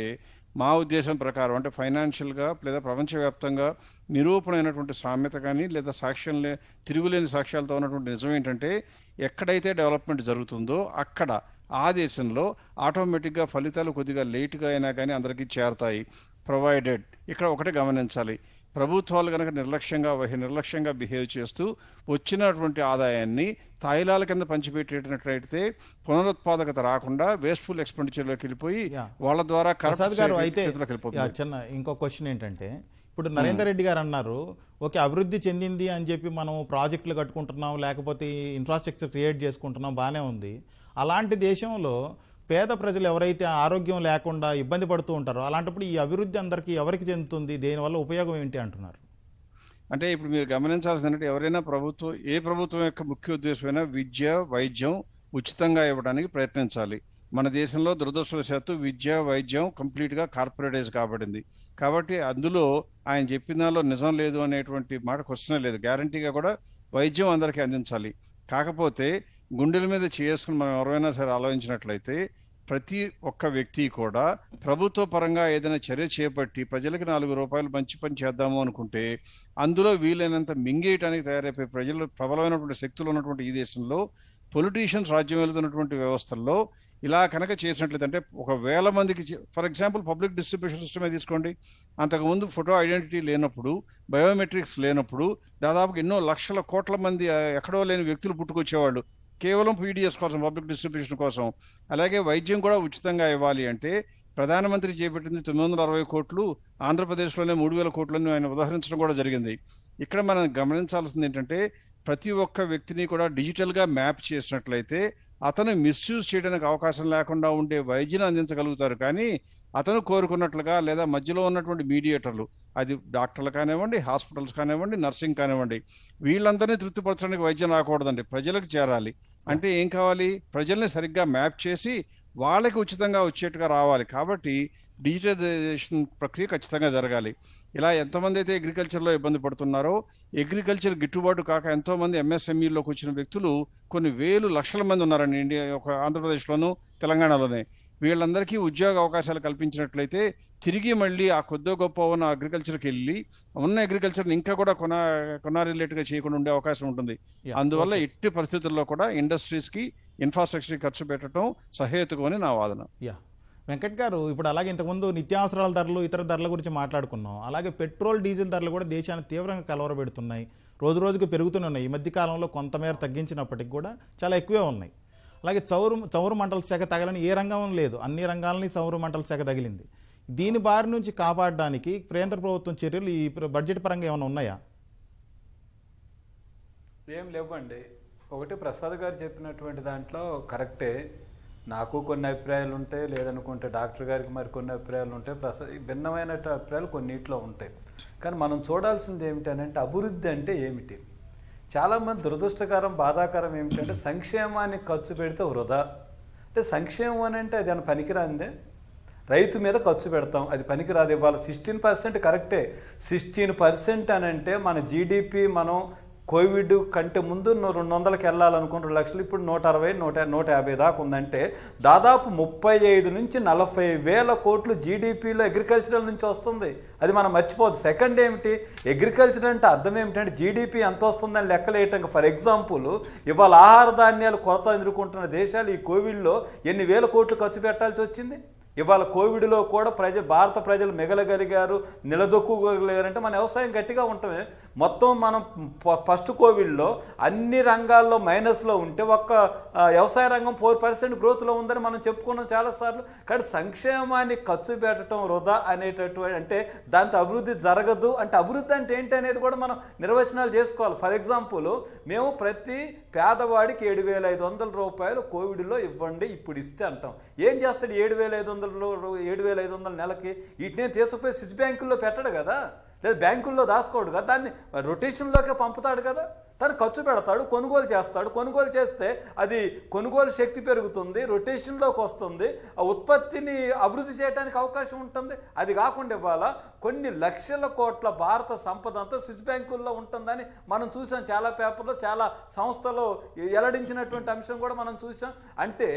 మా ఉద్దేశం ప్రకారం అంటే ఫైనాన్షియల్గా లేదా ప్రపంచవ్యాప్తంగా నిరూపణమైనటువంటి సామ్యత కానీ లేదా తిరుగులేని సాక్ష్యాలతో ఉన్నటువంటి నిజం ఏంటంటే, ఎక్కడైతే డెవలప్మెంట్ జరుగుతుందో అక్కడ ఆ దేశంలో ఆటోమేటిక్గా ఫలితాలు కొద్దిగా లేటుగా అయినా కానీ అందరికీ చేరతాయి. ప్రొవైడెడ్ ఇక్కడ ఒకటి గమనించాలి, ప్రభుత్వాలు కనుక నిర్లక్ష్యంగా బిహేవ్ చేస్తూ వచ్చినటువంటి ఆదాయాన్ని తాయిలాల కింద పంచిపెట్టేటట్లయితే పునరుత్పాదకత రాకుండా వేస్ట్ఫుల్ ఎక్స్పెండిచర్లోకి వెళ్ళిపోయి వాళ్ళ ద్వారా ఇంకో క్వశ్చన్ ఏంటంటే, ఇప్పుడు నరేందర్ రెడ్డి గారు అన్నారు ఓకే అభివృద్ధి చెందింది అని చెప్పి మనం ప్రాజెక్టులు కట్టుకుంటున్నాం లేకపోతే ఇన్ఫ్రాస్ట్రక్చర్ క్రియేట్ చేసుకుంటున్నాం, బాగానే ఉంది. అలాంటి దేశంలో పేద ప్రజలు ఎవరైతే ఆరోగ్యం లేకుండా ఇబ్బంది పడుతూ ఉంటారో అలాంటప్పుడు ఈ అభివృద్ధి అందరికీ ఎవరికి చెందుతుంది, దేనివల్ల ఉపయోగం ఏంటి అంటున్నారు? అంటే ఇప్పుడు మీరు గమనించాల్సిందంటే ఎవరైనా ఏ ప్రభుత్వం యొక్క ముఖ్య ఉద్దేశమైనా విద్య వైద్యం ఉచితంగా ఇవ్వడానికి ప్రయత్నించాలి. మన దేశంలో దురదృష్టవశాత్తు విద్య వైద్యం కంప్లీట్గా కార్పొరేటైజ్ కాబడింది. కాబట్టి అందులో ఆయన చెప్పినాలో నిజం లేదు అనేటువంటి మాట క్వశ్చన్ లేదు. గ్యారంటీగా కూడా వైద్యం అందరికీ అందించాలి. కాకపోతే గుండెల మీద చేసుకుని మనం ఎవరైనా సరే ఆలోచించినట్లయితే ప్రతి ఒక్క వ్యక్తి కూడా ప్రభుత్వ పరంగా ఏదైనా చర్య చేపట్టి ప్రజలకి 4 రూపాయలు మంచి పని చేద్దాము అనుకుంటే అందులో వీలైనంత మింగేయటానికి తయారైపోయి ప్రజలు ప్రబలమైనటువంటి శక్తులు ఉన్నటువంటి ఈ దేశంలో పొలిటీషియన్స్ రాజ్యం వెళ్తున్నటువంటి వ్యవస్థల్లో ఇలా కనుక చేసినట్లయితే అంటే 1,000 మందికి ఫర్ ఎగ్జాంపుల్ పబ్లిక్ డిస్ట్రిబ్యూషన్ సిస్టమే తీసుకోండి. అంతకుముందు ఫోటో ఐడెంటిటీ లేనప్పుడు, బయోమెట్రిక్స్ లేనప్పుడు దాదాపు ఎన్నో లక్షల కోట్ల మంది ఎక్కడో లేని వ్యక్తులు పుట్టుకొచ్చేవాళ్ళు కేవలం పీడిఎస్ కోసం, పబ్లిక్ డిస్ట్రిబ్యూషన్ కోసం. అలాగే వైద్యం కూడా ఉచితంగా ఇవ్వాలి అంటే ప్రధానమంత్రి చేపట్టింది 960 కోట్లు, ఆంధ్రప్రదేశ్లోనే 3,000 కోట్లని ఆయన ఉదాహరించడం కూడా జరిగింది. ఇక్కడ మనం గమనించాల్సింది ఏంటంటే ప్రతి ఒక్క వ్యక్తిని కూడా డిజిటల్గా మ్యాప్ చేసినట్లయితే అతను మిస్యూజ్ చేయడానికి అవకాశం లేకుండా ఉండే వైద్యం అందించగలుగుతారు. కానీ అతను కోరుకున్నట్లుగా లేదా మధ్యలో ఉన్నటువంటి మీడియేటర్లు, అది డాక్టర్లు కానివ్వండి, హాస్పిటల్స్ కానివ్వండి, నర్సింగ్ కానివ్వండి, వీళ్ళందరినీ తృప్తిపరచడానికి వైద్యం రాకూడదండి, ప్రజలకు చేరాలి. అంటే ఏం కావాలి? ప్రజల్ని సరిగ్గా మ్యాప్ చేసి వాళ్ళకి ఉచితంగా వచ్చేట్టుగా రావాలి. కాబట్టి డిజిటలైజేషన్ ప్రక్రియ ఖచ్చితంగా జరగాలి. ఇలా ఎంతమంది అయితే అగ్రికల్చర్లో ఇబ్బంది పడుతున్నారో, అగ్రికల్చర్ గిట్టుబాటు కాక ఎంతోమంది ఎంఎస్ఎంఈలోకి వచ్చిన వ్యక్తులు కొన్ని వేలు లక్షల మంది ఉన్నారండి ఇండియా, ఒక ఆంధ్రప్రదేశ్లోను తెలంగాణలోనే. వీళ్ళందరికీ ఉద్యోగ అవకాశాలు కల్పించినట్లయితే తిరిగి మళ్ళీ ఆ కొద్దో గొప్ప ఉన్న అగ్రికల్చర్కి వెళ్ళి ఉన్న అగ్రికల్చర్ని ఇంకా కూడా కొనారిలేట్గా చేయకుండా ఉండే అవకాశం ఉంటుంది. అందువల్ల ఎట్టి పరిస్థితుల్లో కూడా ఇండస్ట్రీస్కి, ఇన్ఫ్రాస్ట్రక్చర్కి ఖర్చు పెట్టడం సహేతుకమని నా వాదన. వెంకట్ గారు, ఇప్పుడు అలాగే ఇంతకుముందు నిత్యావసరాల ధరలు, ఇతర ధరల గురించి మాట్లాడుకున్నాం. అలాగే పెట్రోల్, డీజిల్ ధరలు కూడా దేశాన్ని తీవ్రంగా కలవరబెడుతున్నాయి, రోజు రోజుకు పెరుగుతూనే ఉన్నాయి. ఈ మధ్య కాలంలో కొంతమేర తగ్గించినప్పటికీ కూడా చాలా ఎక్కువే ఉన్నాయి. అలాగే చమురు మంటల శాఖ తగలని ఏ రంగం లేదు, అన్ని రంగాలని చమురు మంటల శాఖ తగిలింది. దీని బారి నుంచి కాపాడడానికి కేంద్ర ప్రభుత్వం చర్యలు ఈ బడ్జెట్ పరంగా ఏమైనా ఉన్నాయా? ఏం లేవండి. ఒకటి ప్రసాద్ గారు చెప్పినటువంటి దాంట్లో కరెక్టే, నాకు కొన్ని అభిప్రాయాలు ఉంటాయి, లేదనుకుంటే డాక్టర్ గారికి మరి కొన్ని అభిప్రాయాలు ఉంటాయి, భిన్నమైన అభిప్రాయాలు కొన్నిట్లో ఉంటాయి. కానీ మనం చూడాల్సింది ఏమిటంటే అభివృద్ధి అంటే ఏమిటి? చాలామంది దురదృష్టకరం, బాధాకరం ఏమిటంటే సంక్షేమానికి ఖర్చు పెడితే వృధా. అంటే సంక్షేమం అని అంటే అది అని పనికిరాందే. రైతు మీద ఖర్చు పెడతాం, అది పనికిరాదు. ఇవాళ 16% కరెక్టే. 16% అని అంటే మన జీడిపి మనం కోవిడ్ కంటే ముందు 200కి వెళ్ళాలనుకున్న 2 లక్షలు, ఇప్పుడు 160, 150 దాకా ఉందంటే దాదాపు 35 నుంచి 40 వేల కోట్లు జీడిపిలో అగ్రికల్చరల్ నుంచి వస్తుంది. అది మనం మర్చిపోదు. సెకండ్ ఏమిటి, అగ్రికల్చర్ అంటే అర్థం ఏమిటంటే జీడిపి ఎంత వస్తుందని లెక్కలేయటం. ఫర్ ఎగ్జాంపుల్ ఇవాళ ఆహార ధాన్యాలు కొరత ఎదుర్కొంటున్న దేశాలు ఈ కోవిడ్లో ఎన్ని వేల కోట్లు ఖర్చు పెట్టాల్సి వచ్చింది. ఇవాళ కోవిడ్లో కూడా భారత ప్రజలు మిగలగలిగారు, నిలదొక్కుకోగలిగారంటే మన వ్యవసాయం గట్టిగా ఉండటమే. మొత్తం మనం ఫస్ట్ కోవిడ్లో అన్ని రంగాల్లో మైనస్లో ఉంటే ఒక్క వ్యవసాయ రంగం 4% గ్రోత్లో ఉందని మనం చెప్పుకున్నాం చాలాసార్లు. కానీ సంక్షేమాన్ని ఖర్చు పెట్టడం వృధా అనేటటువంటి, అంటే దాంతో అభివృద్ధి జరగదు. అంటే అభివృద్ధి అంటే ఏంటి అనేది కూడా మనం నిర్వచనాలు చేసుకోవాలి. ఫర్ ఎగ్జాంపుల్ మేము ప్రతి పేదవాడికి 7,500 రూపాయలు కోవిడ్లో ఇవ్వండి ఇప్పుడు ఇస్తే అంటాం. ఏం చేస్తాడు 7,500 నెలకి? వీటిని తీసుకుపోయి స్విచ్ బ్యాంకుల్లో పెట్టడు కదా, లేదా బ్యాంకుల్లో దాచుకోడు కదా, దాన్ని రొటేషన్లోకే పంపుతాడు కదా. తను ఖర్చు పెడతాడు, కొనుగోలు చేస్తాడు. కొనుగోలు చేస్తే అది కొనుగోలు శక్తి పెరుగుతుంది, రొటేషన్లోకి వస్తుంది, ఆ ఉత్పత్తిని అభివృద్ధి చేయడానికి అవకాశం ఉంటుంది. అది కాకుండా ఇవాళ కొన్ని లక్షల కోట్ల భారత సంపద అంతా స్విచ్ బ్యాంకుల్లో ఉంటుందని మనం చూసాం. చాలా పేపర్లో, చాలా సంస్థలు వెల్లడించినటువంటి అంశం కూడా మనం చూసాం. అంటే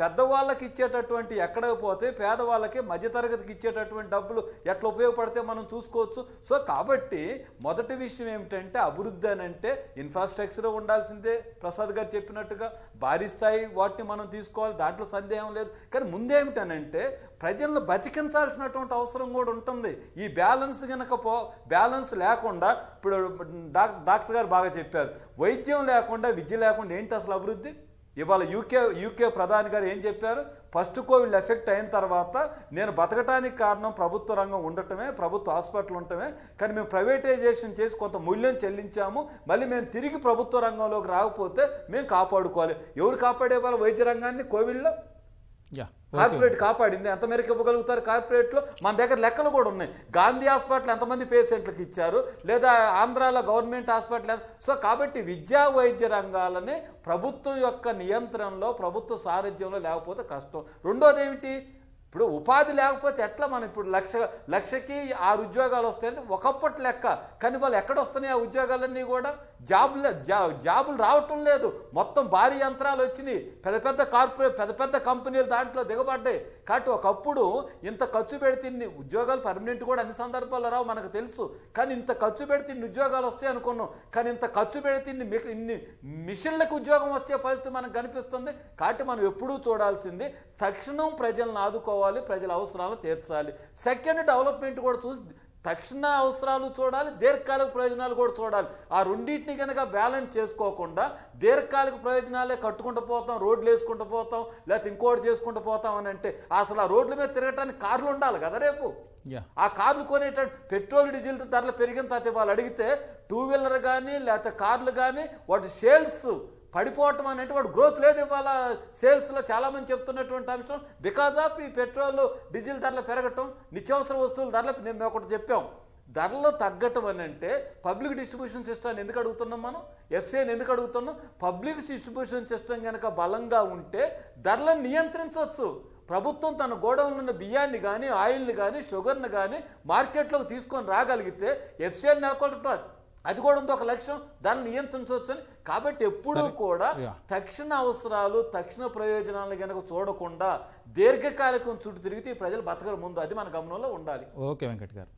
పెద్దవాళ్ళకి ఇచ్చేటటువంటి ఎక్కడికి పోతే పేదవాళ్ళకి, మధ్యతరగతికి ఇచ్చేటటువంటి డబ్బులు ఎట్లా ఉపయోగపడితే మనం చూసుకోవచ్చు. సో కాబట్టి మొదటి విషయం ఏమిటంటే అభివృద్ధి అని అంటే ఇన్ఫ్రాస్ట్రక్చర్ ఉండాల్సిందే. ప్రసాద్ గారు చెప్పినట్టుగా భారీ స్థాయి వాటిని మనం తీసుకోవాలి, దాంట్లో సందేహం లేదు. కానీ ముందేమిటనంటే ప్రజలను బతికించాల్సినటువంటి అవసరం కూడా ఉంటుంది. ఈ బ్యాలెన్స్ కనుక బ్యాలెన్స్ లేకుండా, ఇప్పుడు డాక్టర్ గారు బాగా చెప్పారు, వైద్యం లేకుండా, విద్య లేకుండా ఏంటి అసలు అభివృద్ధి? ఇవాళ యూకే ప్రధాని గారు ఏం చెప్పారు? ఫస్ట్ కోవిడ్ ఎఫెక్ట్ అయిన తర్వాత నేను బతకటానికి కారణం ప్రభుత్వ రంగం ఉండటమే, ప్రభుత్వ హాస్పిటల్ ఉండటమే. కానీ మేము ప్రైవేటైజేషన్ చేసి కొంత మూల్యం చెల్లించాము, మళ్ళీ మేము తిరిగి ప్రభుత్వ రంగంలోకి రాకపోతే మేము కాపాడుకోవాలి. ఎవరు కాపాడేవాళ్ళు వైద్య రంగాన్ని? కోవిడ్లో కార్పొరేట్ కాపాడింది. ఎంత మేరకు ఇవ్వగలుగుతారు కార్పొరేట్లో? మన దగ్గర లెక్కలు కూడా ఉన్నాయి. గాంధీ హాస్పిటల్ ఎంతమంది పేషెంట్లకు ఇచ్చారు, లేదా ఆంధ్రాలో గవర్నమెంట్ హాస్పిటల్. సో కాబట్టి విద్యా వైద్య రంగాలని ప్రభుత్వం యొక్క నియంత్రణలో, ప్రభుత్వ సారథ్యంలో లేకపోతే కష్టం. రెండోది ఏమిటి, ఇప్పుడు ఉపాధి లేకపోతే ఎట్లా మనం ఇప్పుడు లక్షకి 6 ఉద్యోగాలు వస్తాయంటే ఒకప్పటి లెక్క. కానీ వాళ్ళు ఎక్కడ వస్తున్నాయి ఆ ఉద్యోగాలన్నీ కూడా? జాబులు రావటం లేదు. మొత్తం భారీ యంత్రాలు వచ్చినాయి, పెద్ద పెద్ద కంపెనీలు దాంట్లో దిగబడ్డాయి. కాబట్టి ఒకప్పుడు ఇంత ఖర్చు పెడితే ఇన్ని ఉద్యోగాలు పర్మనెంట్ కూడా అన్ని సందర్భాల్లో రావు మనకు తెలుసు. కానీ ఇంత ఖర్చు పెడితే ఇన్ని ఉద్యోగాలు వస్తాయి అనుకున్నాం. కానీ ఇంత ఖర్చు పెడితే ఇన్ని మిషన్లకు ఉద్యోగం వచ్చే పరిస్థితి మనకు కనిపిస్తుంది. కాబట్టి మనం ఎప్పుడూ చూడాల్సింది తక్షణం ప్రజలను ఆదుకోవాలి, ప్రజల అవసరాలు తీర్చాలి. సెకండ్ డెవలప్మెంట్ కూడా చూసి తక్షణ అవసరాలు చూడాలి, దీర్ఘకాలిక ప్రయోజనాలు కూడా చూడాలి. ఆ రెండింటిని కనుక బ్యాలెన్స్ చేసుకోకుండా దీర్ఘకాలిక ప్రయోజనాలే కట్టుకుంటూ పోతాం, రోడ్లు వేసుకుంటూ పోతాం, లేకపోతే ఇంకోటి చేసుకుంటూ పోతాం అని అంటే అసలు ఆ రోడ్ల మీద తిరగటానికి కార్లు ఉండాలి కదా రేపు. ఆ కార్లు కొనేటట్టు పెట్రోల్ డీజిల్ ధరలు పెరిగిన తర్వాత వాళ్ళు అడిగితే 2 వీలర్ కానీ లేకపోతే కార్లు కానీ వాటి సేల్స్ పడిపోవటం అనేది వాడు గ్రోత్ లేదు ఇవాళ సేల్స్లో. చాలామంది చెప్తున్నటువంటి అంశం బికాజ్ ఆఫ్ ఈ పెట్రోల్ డీజిల్ ధరలు పెరగటం, నిత్యావసర వస్తువుల ధరలు. మేము ఒకటి చెప్పాం, ధరలు తగ్గటం అని అంటే పబ్లిక్ డిస్ట్రిబ్యూషన్ సిస్టమ్ ఎందుకు అడుగుతున్నాం మనం? ఎఫ్సీఐని ఎందుకు అడుగుతున్నాం? పబ్లిక్ డిస్ట్రిబ్యూషన్ సిస్టమ్ కనుక బలంగా ఉంటే ధరలను నియంత్రించవచ్చు. ప్రభుత్వం తన గోడౌన్లో ఉన్న బియ్యాన్ని కానీ ఆయిల్ని కానీ షుగర్ని కానీ మార్కెట్లోకి తీసుకొని రాగలిగితే ఎఫ్సీఐని నెలకొల్పాలి. అది కూడా ఉంది ఒక లక్ష్యం, దాన్ని నియంత్రించవచ్చని. కాబట్టి ఎప్పుడూ కూడా తక్షణ అవసరాలు తక్షణ ప్రయోజనాలను కనుక చూడకుండా దీర్ఘకాలికం చుట్టూ తిరిగితే ఈ ప్రజలు బతకరు ముందు. అది మన గమనంలో ఉండాలి. ఓకే వెంకట్ గారు.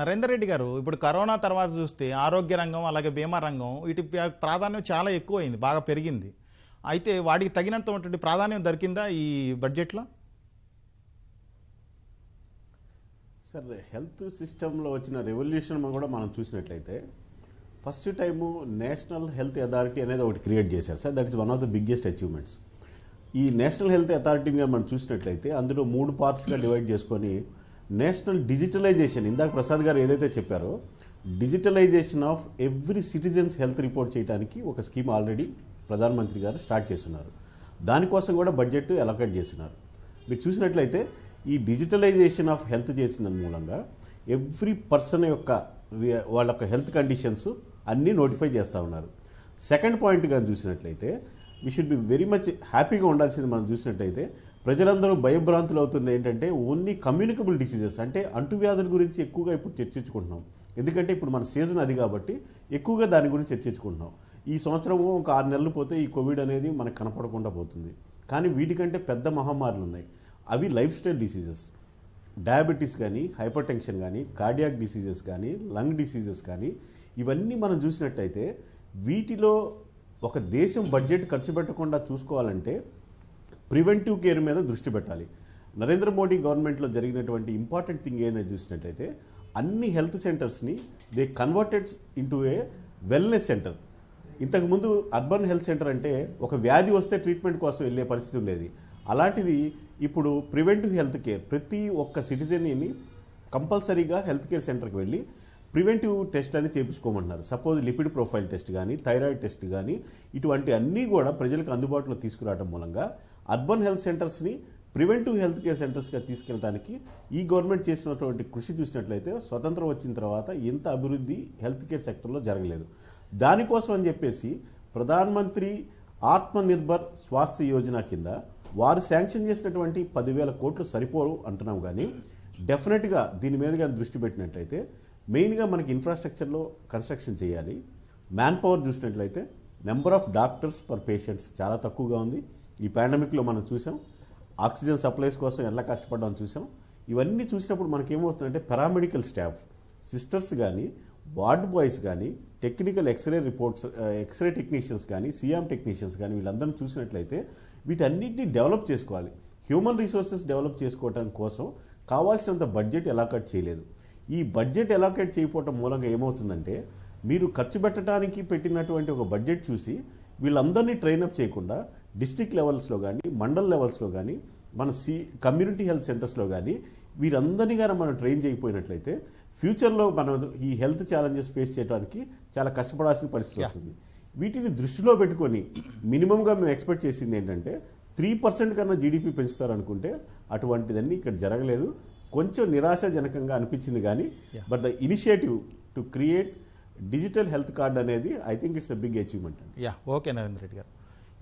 నరేందర్ రెడ్డి గారు, ఇప్పుడు కరోనా తర్వాత చూస్తే ఆరోగ్య రంగం అలాగే బీమా రంగం వీటి ప్రాధాన్యం చాలా ఎక్కువైంది, బాగా పెరిగింది. అయితే వాటికి తగినంతటువంటి ప్రాధాన్యం దొరికిందా ఈ బడ్జెట్లో? సార్, హెల్త్ సిస్టంలో వచ్చిన రెవల్యూషన్ కూడా మనం చూసినట్లయితే first time national health authority అనేది ఒకటి క్రియేట్ చేశారు sir. That is one of the biggest achievements. ఈ నేషనల్ హెల్త్ అథారిటీగా మనం చూసినట్లయితే అందులో 3 పార్ట్స్గా డివైడ్ చేసుకొని నేషనల్ డిజిటలైజేషన్, ఇందాక ప్రసాద్ గారు ఏదైతే చెప్పారో digitalization of every citizens health report చేయడానికి ఒక స్కీమ్ ఆల్రెడీ ప్రధానమంత్రి గారు స్టార్ట్ చేస్తున్నారు. దానికోసం కూడా బడ్జెట్ అలొకేట్ చేస్తున్నారు. మీరు చూసినట్లయితే ఈ డిజిటలైజేషన్ ఆఫ్ హెల్త్ చేసిన మూలంగా ఎవ్రీ పర్సన్ యొక్క వాళ్ళ యొక్క హెల్త్ కండిషన్స్ అన్నీ నోటిఫై చేస్తూ ఉన్నారు. సెకండ్ పాయింట్గా చూసినట్లయితే we should be very much హ్యాపీగా ఉండాల్సింది. మనం చూసినట్లయితే ప్రజలందరూ భయభ్రాంతులు అవుతుంది ఏంటంటే ఓన్లీ కమ్యూనికబుల్ డిసీజెస్ అంటే అంటువ్యాధుల గురించి ఎక్కువగా ఇప్పుడు చర్చించుకుంటున్నాం. ఎందుకంటే ఇప్పుడు మన సీజన్ అది కాబట్టి ఎక్కువగా దాని గురించి చర్చించుకుంటున్నాం. ఈ సంవత్సరము ఒక 6 నెలలు పోతే ఈ కోవిడ్ అనేది మనకు కనపడకుండా పోతుంది. కానీ వీటికంటే పెద్ద మహమ్మారులు ఉన్నాయి. అవి లైఫ్ స్టైల్ డిసీజెస్, డయాబెటీస్ కానీ, హైపర్ టెన్షన్ కానీ, కార్డియాక్ డిసీజెస్ కానీ, లంగ్ డిసీజెస్ కానీ, ఇవన్నీ మనం చూసినట్టయితే వీటిలో ఒక దేశం బడ్జెట్ ఖర్చు పెట్టకుండా చూసుకోవాలంటే ప్రివెంటివ్ కేర్ మీద దృష్టి పెట్టాలి. నరేంద్ర మోడీ గవర్నమెంట్లో జరిగినటువంటి ఇంపార్టెంట్ థింగ్ ఏంటని చూసినట్టయితే అన్ని హెల్త్ సెంటర్స్ని they converted into a wellness centre. ఇంతకుముందు అర్బన్ హెల్త్ సెంటర్ అంటే ఒక వ్యాధి వస్తే ట్రీట్మెంట్ కోసం వెళ్ళే పరిస్థితి ఉండేది. అలాంటిది ఇప్పుడు ప్రివెంటివ్ హెల్త్ కేర్, ప్రతి ఒక్క సిటిజన్ని కంపల్సరీగా హెల్త్ కేర్ సెంటర్కి వెళ్ళి ప్రివెంటివ్ టెస్ట్ అని చేయించుకోమంటున్నారు. సపోజ్ లిపిడ్ ప్రొఫైల్ టెస్ట్ కానీ, థైరాయిడ్ టెస్ట్ కానీ, ఇటువంటి అన్నీ కూడా ప్రజలకు అందుబాటులో తీసుకురావడం మూలంగా అర్బన్ హెల్త్ సెంటర్స్ని ప్రివెంటివ్ హెల్త్ కేర్ సెంటర్స్గా తీసుకెళ్ళడానికి ఈ గవర్నమెంట్ చేసినటువంటి కృషి చూసినట్లయితే స్వతంత్రం వచ్చిన తర్వాత ఇంత అభివృద్ధి హెల్త్ కేర్ సెక్టర్లో జరగలేదు. దానికోసం అని చెప్పేసి ప్రధానమంత్రి ఆత్మనిర్భర్ స్వాస్థ్య యోజన కింద వారు శాంక్షన్ చేసినటువంటి 10,000 కోట్లు సరిపోరు అంటున్నాం. కానీ డెఫినెట్గా దీని మీద కానీ దృష్టి పెట్టినట్లయితే మెయిన్గా మనకి ఇన్ఫ్రాస్ట్రక్చర్లో కన్స్ట్రక్షన్ చేయాలి. మ్యాన్ పవర్ చూసినట్లయితే number of doctors per patients చాలా తక్కువగా ఉంది. ఈ పాండమిక్లో మనం చూసాం, ఆక్సిజన్ సప్లైస్ కోసం ఎలా కష్టపడ్డామని చూసాం. ఇవన్నీ చూసినప్పుడు మనకేమవుతుందంటే పారామెడికల్ స్టాఫ్, సిస్టర్స్ కానీ, వార్డ్ బాయ్స్ కానీ, టెక్నికల్ ఎక్స్రే టెక్నీషియన్స్ కానీ, సియామ్ టెక్నీషియన్స్ కానీ, వీళ్ళందరినీ చూసినట్లయితే వీటన్నిటిని డెవలప్ చేసుకోవాలి. హ్యూమన్ రిసోర్సెస్ డెవలప్ చేసుకోవడం కోసం కావాల్సినంత బడ్జెట్ ఎలాకేట్ చేయలేదు. ఈ బడ్జెట్ ఎలాకేట్ చేయకపోవటం మూలంగా ఏమవుతుందంటే మీరు ఖర్చు పెట్టడానికి పెట్టినటువంటి ఒక బడ్జెట్ చూసి వీళ్ళందరినీ ట్రైనప్ చేయకుండా డిస్ట్రిక్ట్ లెవెల్స్లో కానీ, మండల్ లెవెల్స్లో కానీ, మన కమ్యూనిటీ హెల్త్ సెంటర్స్లో కానీ వీరందరినీ కానీ మనం ట్రైన్ చేయకపోయినట్లయితే ఫ్యూచర్లో మనం ఈ హెల్త్ ఛాలెంజెస్ ఫేస్ చేయడానికి చాలా కష్టపడాల్సిన పరిస్థితి వస్తుంది. వీటిని దృష్టిలో పెట్టుకొని మినిమంగా మేము ఎక్స్పెక్ట్ చేసింది ఏంటంటే 3% కన్నా జీడిపి పెంచుతారనుకుంటే అటువంటిదన్నీ ఇక్కడ జరగలేదు. కొంచెం నిరాశాజనకంగా అనిపించింది. కానీ but the initiative to create digital health card అనేది I think it's a big achievement. Okay Narendra Reddy garu,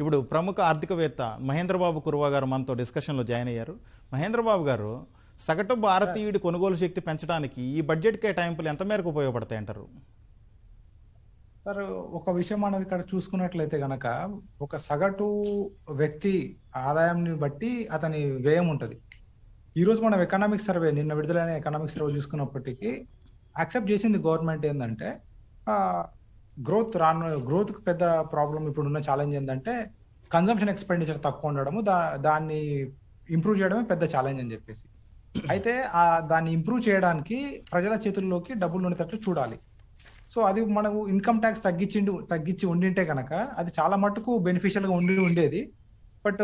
ఇప్పుడు ప్రముఖ ఆర్థికవేత్త మహేంద్రబాబు కురువా గారు మనతో డిస్కషన్లో జాయిన్ అయ్యారు. మహేంద్రబాబు గారు, సగటు భారతీయుడి కొనుగోలు శక్తి పెంచడానికి ఈ బడ్జెట్ కేటాయింపులు ఎంత మేరకు ఉపయోగపడతాయి అంటారు? సార్, ఒక విషయం మనం ఇక్కడ చూసుకున్నట్లయితే గనక ఒక సగటు వ్యక్తి ఆదాయాన్ని బట్టి అతని వ్యయం ఉంటుంది. ఈ రోజు మనం ఎకనామిక్ సర్వే, నిన్న విడుదలైన ఎకనామిక్ సర్వే చూసుకున్నప్పటికీ యాక్సెప్ట్ చేసింది గవర్నమెంట్ ఏంటంటే గ్రోత్ పెద్ద ప్రాబ్లం ఇప్పుడున్న ఛాలెంజ్ ఏంటంటే కన్జంప్షన్ ఎక్స్పెండిచర్ తక్కువ ఉండడము, దాన్ని ఇంప్రూవ్ చేయడమే పెద్ద ఛాలెంజ్ అని చెప్పేసి. అయితే దాన్ని ఇంప్రూవ్ చేయడానికి ప్రజల చేతుల్లోకి డబ్బులు ఉండేటట్లు చూడాలి. సో అది మనకు ఇన్కమ్ ట్యాక్స్ తగ్గించి ఉండింటే కనుక అది చాలా మటుకు బెనిఫిషియల్ గా ఉండేది. బట్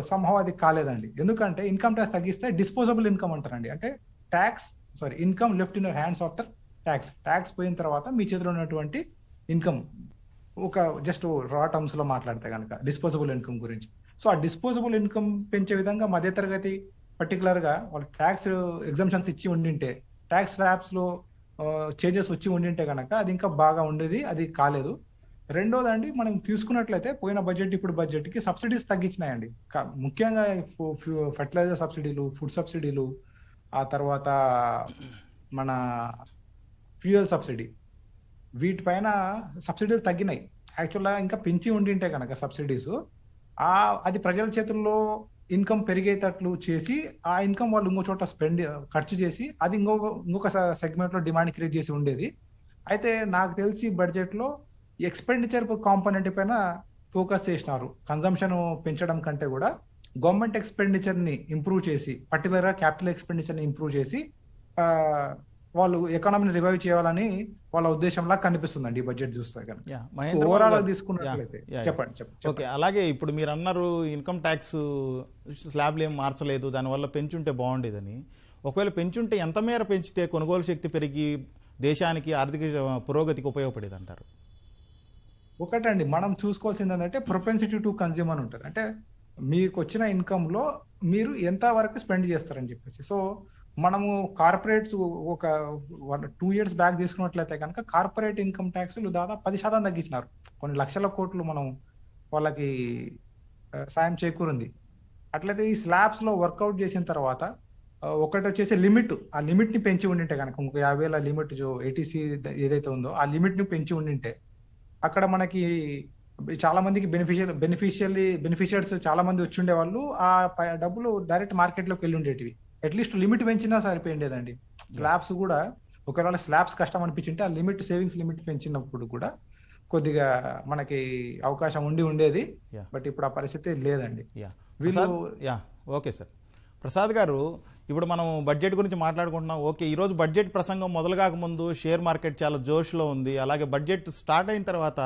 సంహవ్ అది కాలేదండి. ఎందుకంటే ఇన్కమ్ ట్యాక్స్ తగ్గిస్తే డిస్పోజబుల్ ఇన్కమ్ అంటారండి. అంటే income left in your hands after tax పోయిన తర్వాత మీ చేతిలో ఉన్నటువంటి ఇన్కమ్, ఒక జస్ట్ రా టర్మ్స్ లో మాట్లాడితే కనుక డిస్పోజబుల్ ఇన్కమ్ గురించి. సో ఆ డిస్పోజబుల్ ఇన్కమ్ పెంచే విధంగా మధ్యతరగతి పర్టికులర్ గా వాళ్ళు ట్యాక్స్ ఎగ్జంప్షన్స్ ఇచ్చి ఉండింటే, ట్యాక్స్ స్లాబ్స్ లో చేంజెస్ వచ్చి ఉండింటే కనుక అది ఇంకా బాగా ఉండేది. అది కాలేదు. రెండోదండి, మనం తీసుకున్నట్లయితే పోయిన బడ్జెట్ ఇప్పుడు బడ్జెట్ కి సబ్సిడీస్ తగ్గించినాయండి. ముఖ్యంగా ఫర్టిలైజర్ సబ్సిడీలు, ఫుడ్ సబ్సిడీలు, ఆ తర్వాత మన ఫ్యూయల్ సబ్సిడీ, వీటిపైన సబ్సిడీలు తగ్గినాయి. యాక్చువల్గా ఇంకా పెంచి ఉండింటే కనుక సబ్సిడీస్ అది ప్రజల చేతుల్లో ఇన్కమ్ పెరిగేటట్లు చేసి ఆ ఇన్కమ్ వాళ్ళు ఇంకో చోట ఖర్చు చేసి అది ఇంకొక సెగ్మెంట్ లో డిమాండ్ క్రియేట్ చేసి ఉండేది. అయితే నాకు తెలిసి బడ్జెట్ లో ఎక్స్పెండిచర్ కాంపోనెంట్ పైన ఫోకస్ చేసినారు. కన్జంప్షన్ పెంచడం కంటే కూడా గవర్నమెంట్ ఎక్స్పెండిచర్ ని ఇంప్రూవ్ చేసి, పర్టికులర్ గా క్యాపిటల్ ఎక్స్పెండిచర్ ని ఇంప్రూవ్ చేసి వాళ్ళు ఎకానమీని రివైవ్ చేయాలని వాళ్ళ ఉద్దేశంలా కనిపిస్తుందండి ఈ బడ్జెట్ చూస్తే కనుక. ఓవరాల్ తీసుకున్నట్లయితే చెప్పండి. ఓకే, అలాగే ఇప్పుడు మీరు అన్నారు ఇన్కమ్ ట్యాక్స్ స్లాబ్లు ఏం మార్చలేదు, దానివల్ల పెంచుంటే బాగుండేదని. ఒకవేళ పెంచుంటే ఎంత మేర పెంచితే కొనుగోలు శక్తి పెరిగి దేశానికి ఆర్థిక పురోగతికి ఉపయోగపడేది అంటారు? ఒకటండి, మనం చూసుకోవాల్సింది ఏంటంటే ప్రొపెన్సిటీ టు కన్జ్యూమ్ అని ఉంటుంది. అంటే మీకు వచ్చిన ఇన్కమ్ లో మీరు ఎంత వరకు స్పెండ్ చేస్తారని చెప్పేసి. సో మనము కార్పొరేట్స్ ఒక 2 years బ్యాక్ తీసుకున్నట్లయితే కనుక కార్పొరేట్ ఇన్కమ్ ట్యాక్స్లు దాదాపు 10% తగ్గించినారు. కొన్ని లక్షల కోట్లు మనం వాళ్ళకి సాయం చేకూరింది. అట్లయితే ఈ స్లాబ్స్ లో వర్కౌట్ చేసిన తర్వాత ఒకటి వచ్చేసి లిమిట్, ఆ లిమిట్ ని పెంచి ఉండింటే కనుక 50,000 లిమిట్ ఏటీసీ ఏదైతే ఉందో ఆ లిమిట్ ని పెంచి ఉండింటే అక్కడ మనకి చాలా మందికి బెనిఫిషియర్స్ చాలా మంది వచ్చి ఉండేవాళ్ళు. ఆ డబ్బులు డైరెక్ట్ మార్కెట్ లోకి వెళ్ళి ఉండేటివి. అట్లీస్ట్ లిమిట్ పెంచినా సరిపోయిండేదండి. స్లాబ్స్ కూడా ఒకవేళ స్లాబ్స్ కష్టం అనిపించింటే ఆ లిమిట్, సేవింగ్స్ లిమిట్ పెంచినప్పుడు కూడా కొద్దిగా మనకి అవకాశం ఉండేది. బట్ ఇప్పుడు ఆ పరిస్థితి లేదండి. Okay sir. ప్రసాద్ గారు, ఇప్పుడు మనం బడ్జెట్ గురించి మాట్లాడుకుంటున్నాం. ఓకే, ఈరోజు బడ్జెట్ ప్రసంగం మొదలు కాకముందు షేర్ మార్కెట్ చాలా జోష్లో ఉంది. అలాగే బడ్జెట్ స్టార్ట్ అయిన తర్వాత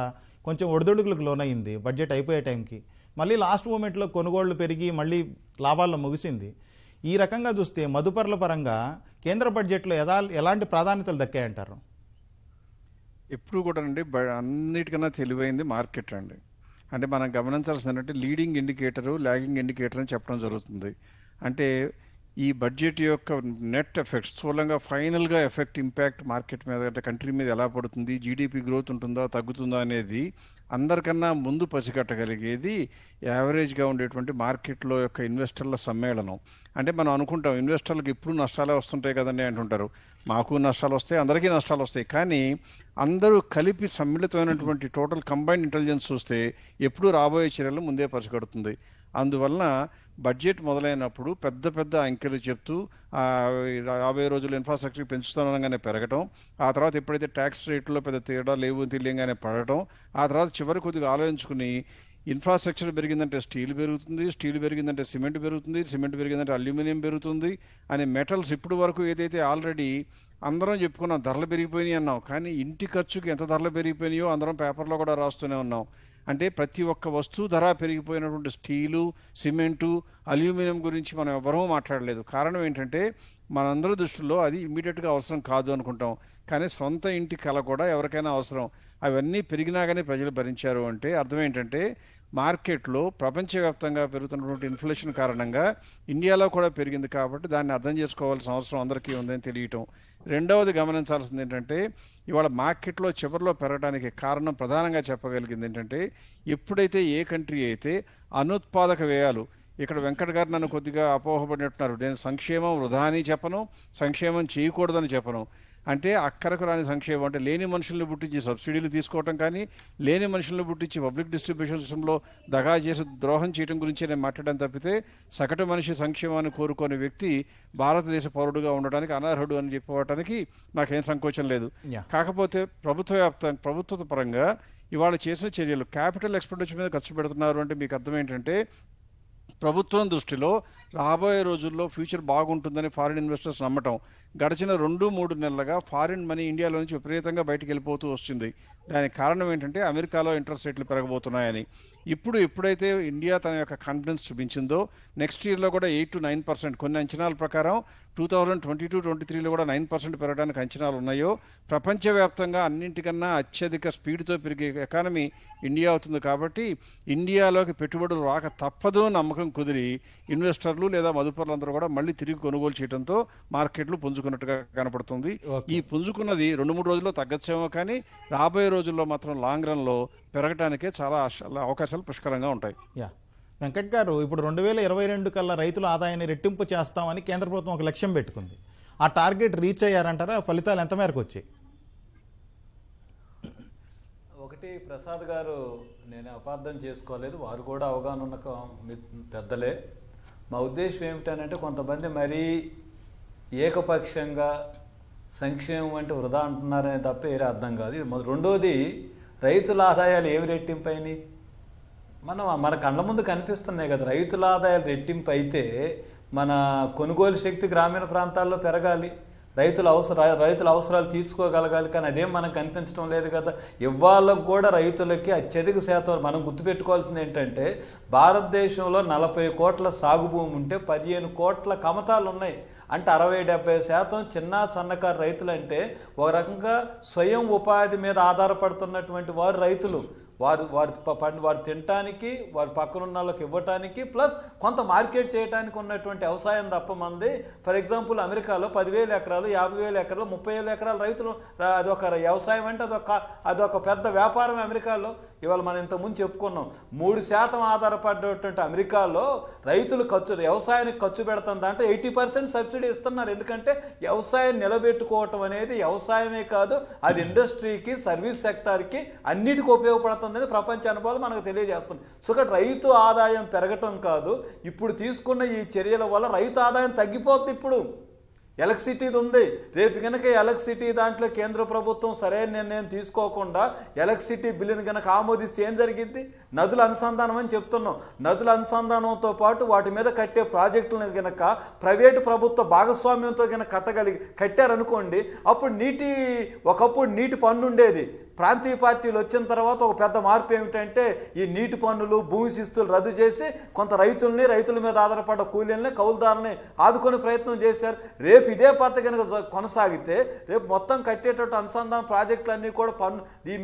కొంచెం ఒడిదుడుకులకు లోనైంది. బడ్జెట్ అయిపోయే టైంకి మళ్ళీ లాస్ట్ మూమెంట్లో కొనుగోళ్లు పెరిగి మళ్ళీ లాభాల్లో ముగిసింది. ఈ రకంగా చూస్తే మదుపర్ల పరంగా కేంద్ర బడ్జెట్లో ఎలాంటి ప్రాధాన్యతలు దక్కాయంటారు? ఎప్పుడు కూడా అండి అన్నిటికన్నా తెలివైంది మార్కెట్ అండి. అంటే మనం గమనించాల్సింది ఏంటంటే లీడింగ్ ఇండికేటరు, లాగింగ్ ఇండికేటర్ అని చెప్పడం జరుగుతుంది. అంటే ఈ బడ్జెట్ యొక్క నెట్ ఎఫెక్ట్స్, స్థూలంగా ఫైనల్గా ఇంపాక్ట్ మార్కెట్ మీద, అంటే కంట్రీ మీద ఎలా పడుతుంది, జీడిపి గ్రోత్ ఉంటుందా తగ్గుతుందా అనేది అందరికన్నా ముందు పసిగట్టగలిగేది యావరేజ్గా ఉండేటువంటి మార్కెట్లో యొక్క ఇన్వెస్టర్ల సమ్మేళనం. అంటే మనం అనుకుంటాం ఇన్వెస్టర్లకు ఎప్పుడు నష్టాలే వస్తుంటాయి కదండి అంటుంటారు. మాకు నష్టాలు వస్తాయి, అందరికీ నష్టాలు వస్తాయి. కానీ అందరూ కలిపి సమ్మిళితమైనటువంటి టోటల్ కంబైన్డ్ ఇంటెలిజెన్స్ చూస్తే ఎప్పుడు రాబోయే చర్యలు ముందే పసిగడుతుంది. అందువలన బడ్జెట్ మొదలైనప్పుడు పెద్ద పెద్ద అంకెలు చెప్తూ రాబోయే రోజుల్లో ఇన్ఫ్రాస్ట్రక్చర్ పెంచుతానగానే పెరగటం, ఆ తర్వాత ఎప్పుడైతే ట్యాక్స్ రేట్లో పెద్ద తేడా లేవు తెలియంగానే పడటం, ఆ తర్వాత చివరి కొద్దిగా ఆలోచించుకుని ఇన్ఫ్రాస్ట్రక్చర్ పెరిగిందంటే స్టీల్ పెరుగుతుంది, స్టీల్ పెరిగిందంటే సిమెంట్ పెరుగుతుంది, సిమెంట్ పెరిగిందంటే అల్యూమినియం పెరుగుతుంది అని మెటల్స్ ఇప్పుడు వరకు ఏదైతే ఆల్రెడీ అందరం చెప్పుకున్నాం ధరలు పెరిగిపోయినాయి అన్నాం. కానీ ఇంటి ఖర్చుకి ఎంత ధరలు పెరిగిపోయినాయో అందరం పేపర్లో కూడా రాస్తూనే ఉన్నాం. అంటే ప్రతి ఒక్క వస్తువు ధర పెరిగిపోయినటువంటి స్టీలు, సిమెంటు, అల్యూమినియం గురించి మనం ఎవరూ మాట్లాడలేదు. కారణం ఏంటంటే మనందరి దృష్టిలో అది ఇమ్మీడియట్గా అవసరం కాదు అనుకుంటాం. కానీ సొంత ఇంటి కళ కూడా ఎవరికైనా అవసరం. అవన్నీ పెరిగినా కానీ ప్రజలు భరించారు అంటే అర్థం ఏంటంటే మార్కెట్లో ప్రపంచవ్యాప్తంగా పెరుగుతున్నటువంటి ఇన్ఫ్లేషన్ కారణంగా ఇండియాలో కూడా పెరిగింది. కాబట్టి దాన్ని అర్థం చేసుకోవాల్సిన అవసరం అందరికీ ఉందని తెలియటం. రెండవది గమనించాల్సింది ఏంటంటే ఇవాళ మార్కెట్లో చివరిలో పెరగడానికి కారణం ప్రధానంగా చెప్పగలిగింది ఏంటంటే ఎప్పుడైతే ఏ కంట్రీ అయితే అనుత్పాదక వ్యయాలు, ఇక్కడ వెంకట్ గారు నన్ను కొద్దిగా అపోహపడినట్టున్నారు, నేను సంక్షేమం వృధా అని చెప్పను, సంక్షేమం చేయకూడదని చెప్పను. అంటే అక్కరకు రాని సంక్షేమం అంటే లేని మనుషుల్ని పుట్టించి సబ్సిడీలు తీసుకోవటం కానీ, లేని మనుషుల్ని పుట్టించి పబ్లిక్ డిస్ట్రిబ్యూషన్ సిస్టంలో దగా చేసి ద్రోహం చేయడం గురించి నేను మాట్లాడడం తప్పితే సగటు మనిషి సంక్షేమాన్ని కోరుకునే వ్యక్తి భారతదేశ పౌరుడుగా ఉండడానికి అనర్హుడు అని చెప్పుకోవటానికి నాకేం సంకోచం లేదు. కాకపోతే ప్రభుత్వ పరంగా ఇవాళ చేసిన చర్యలు క్యాపిటల్ ఎక్స్పెండిచర్ మీద ఖర్చు పెడుతున్నారు అంటే మీకు అర్థం ఏంటంటే ప్రభుత్వం దృష్టిలో రాబోయే రోజుల్లో ఫ్యూచర్ బాగుంటుందని ఫారిన్ ఇన్వెస్టర్స్ నమ్మటం. గడిచిన 2-3 నెలలుగా ఫారిన్ మనీ ఇండియాలో నుంచి విపరీతంగా బయటకు వెళ్ళిపోతూ వస్తుంది. దానికి కారణం ఏంటంటే అమెరికాలో ఇంట్రెస్ట్ రేట్లు పెరగబోతున్నాయని. ఎప్పుడైతే ఇండియా తన యొక్క కాన్ఫిడెన్స్ చూపించిందో నెక్స్ట్ ఇయర్లో కూడా 8-9%, కొన్ని అంచనాల ప్రకారం 2022-23లో కూడా 9% పెరగడానికి అంచనాలు ఉన్నాయో, ప్రపంచవ్యాప్తంగా అన్నింటికన్నా అత్యధిక స్పీడ్తో పెరిగే ఎకానమీ ఇండియా అవుతుంది. కాబట్టి ఇండియాలోకి పెట్టుబడులు రాక తప్పదు నమ్మకం కుదిరి ఇన్వెస్టర్లు లేదా మదుపరులందరూ కూడా మళ్ళీ తిరిగి కొనుగోలు చేయడంతో మార్కెట్లు పుంజుకున్నట్టుగా కనపడుతుంది. ఈ పుంజుకున్నది 2-3 రోజుల్లో తగ్గచ్చేమో కానీ రాబోయే రోజుల్లో మాత్రం లాంగ్ రన్లో పెరగటానికే చాలా అవకాశాలు పుష్కలంగా ఉంటాయి. వెంకట్ గారు, ఇప్పుడు 2022 కల్లా రైతుల ఆదాయాన్ని రెట్టింపు చేస్తామని కేంద్ర ప్రభుత్వం ఒక లక్ష్యం పెట్టుకుంది. ఆ టార్గెట్ రీచ్ అయ్యారంటారా? ఫలితాలు ఎంత మేరకు వచ్చాయి? ఒకటి ప్రసాద్ గారు, నేను అపార్థం చేసుకోలేదు, వారు కూడా అవగాహన ఉన్న పెద్దలే. మా ఉద్దేశం ఏమిటనంటే కొంతమంది మరీ ఏకపక్షంగా సంక్షేమం అంటే వృధా అంటున్నారనే తప్ప ఏరే అర్థం కాదు. రెండోది, రైతుల ఆదాయాలు ఏవి రెట్టింపు అయినాయి? మన కళ్ళ ముందు కనిపిస్తున్నాయి కదా. రైతుల ఆదాయాలు రెట్టింపు అయితే మన కొనుగోలు శక్తి గ్రామీణ ప్రాంతాల్లో పెరగాలి, రైతుల అవసరాలు తీర్చుకోగలగాలి. కానీ అదేం మనకు కనిపించడం లేదు కదా. ఇవాళకు కూడా రైతులకి అత్యధిక శాతం మనం గుర్తుపెట్టుకోవాల్సింది ఏంటంటే భారతదేశంలో 40 కోట్ల సాగు భూమి ఉంటే 15 కోట్ల కమతాలు ఉన్నాయి. అంటే 60-70% చిన్న సన్నకారు రైతులు. అంటే ఒక రకంగా స్వయం ఉపాధి మీద ఆధారపడుతున్నటువంటి వారు రైతులు. వారు తినటానికి, వారి పక్కనున్న వాళ్ళకి ఇవ్వటానికి, ప్లస్ కొంత మార్కెట్ చేయడానికి ఉన్నటువంటి వ్యవసాయం తప్ప మంది. ఫర్ ఎగ్జాంపుల్ అమెరికాలో 10,000 ఎకరాలు, 50,000 ఎకరాలు, 30,000 ఎకరాల రైతులు. అదొక వ్యవసాయం అంటే అదొక పెద్ద వ్యాపారం అమెరికాలో. ఇవాళ మనం ఇంతకుముందు చెప్పుకున్నాం, 3% ఆధారపడ్డటువంటి అమెరికాలో రైతులు వ్యవసాయానికి ఖర్చు పెడుతుంది అంటే 80% సబ్సిడీ ఇస్తున్నారు. ఎందుకంటే వ్యవసాయం నిలబెట్టుకోవటం అనేది వ్యవసాయమే కాదు, అది ఇండస్ట్రీకి, సర్వీస్ సెక్టార్కి అన్నిటికీ ఉపయోగపడుతుంది. ప్రపంచ అనుభవాలు మనకు తెలియజేస్తుంది. సో రైతు ఆదాయం పెరగటం కాదు, ఇప్పుడు తీసుకున్న ఈ చర్యల వల్ల రైతు ఆదాయం తగ్గిపోతుంది. ఇప్పుడు ఎలక్ట్రిసిటీది ఉంది, రేపు కనుక ఎలక్ట్రిసిటీ దాంట్లో కేంద్ర ప్రభుత్వం సరైన నిర్ణయం తీసుకోకుండా ఎలక్ట్రిసిటీ బిల్లుని కనుక ఆమోదిస్తే ఏం జరిగింది? నదుల అనుసంధానం అని చెప్తున్నాం. నదుల అనుసంధానంతో పాటు వాటి మీద కట్టే ప్రాజెక్టులను కనుక ప్రైవేటు ప్రభుత్వ భాగస్వామ్యంతో కనుక కట్టారనుకోండి, అప్పుడు ఒకప్పుడు నీటి పన్ను ఉండేది. ప్రాంతీయ పార్టీలు వచ్చిన తర్వాత ఒక పెద్ద మార్పు ఏమిటంటే ఈ నీటి పన్నులు, భూమి శిస్తులు రద్దు చేసి కొంత రైతుల మీద ఆధారపడ్డ కూలీలని, కౌలుదారుని ఆదుకునే ప్రయత్నం చేశారు. రేపు ఇదే పద్ధతి కనుక కొనసాగితే రేపు మొత్తం కట్టేటట్టు అనుసంధాన ప్రాజెక్టులన్నీ కూడా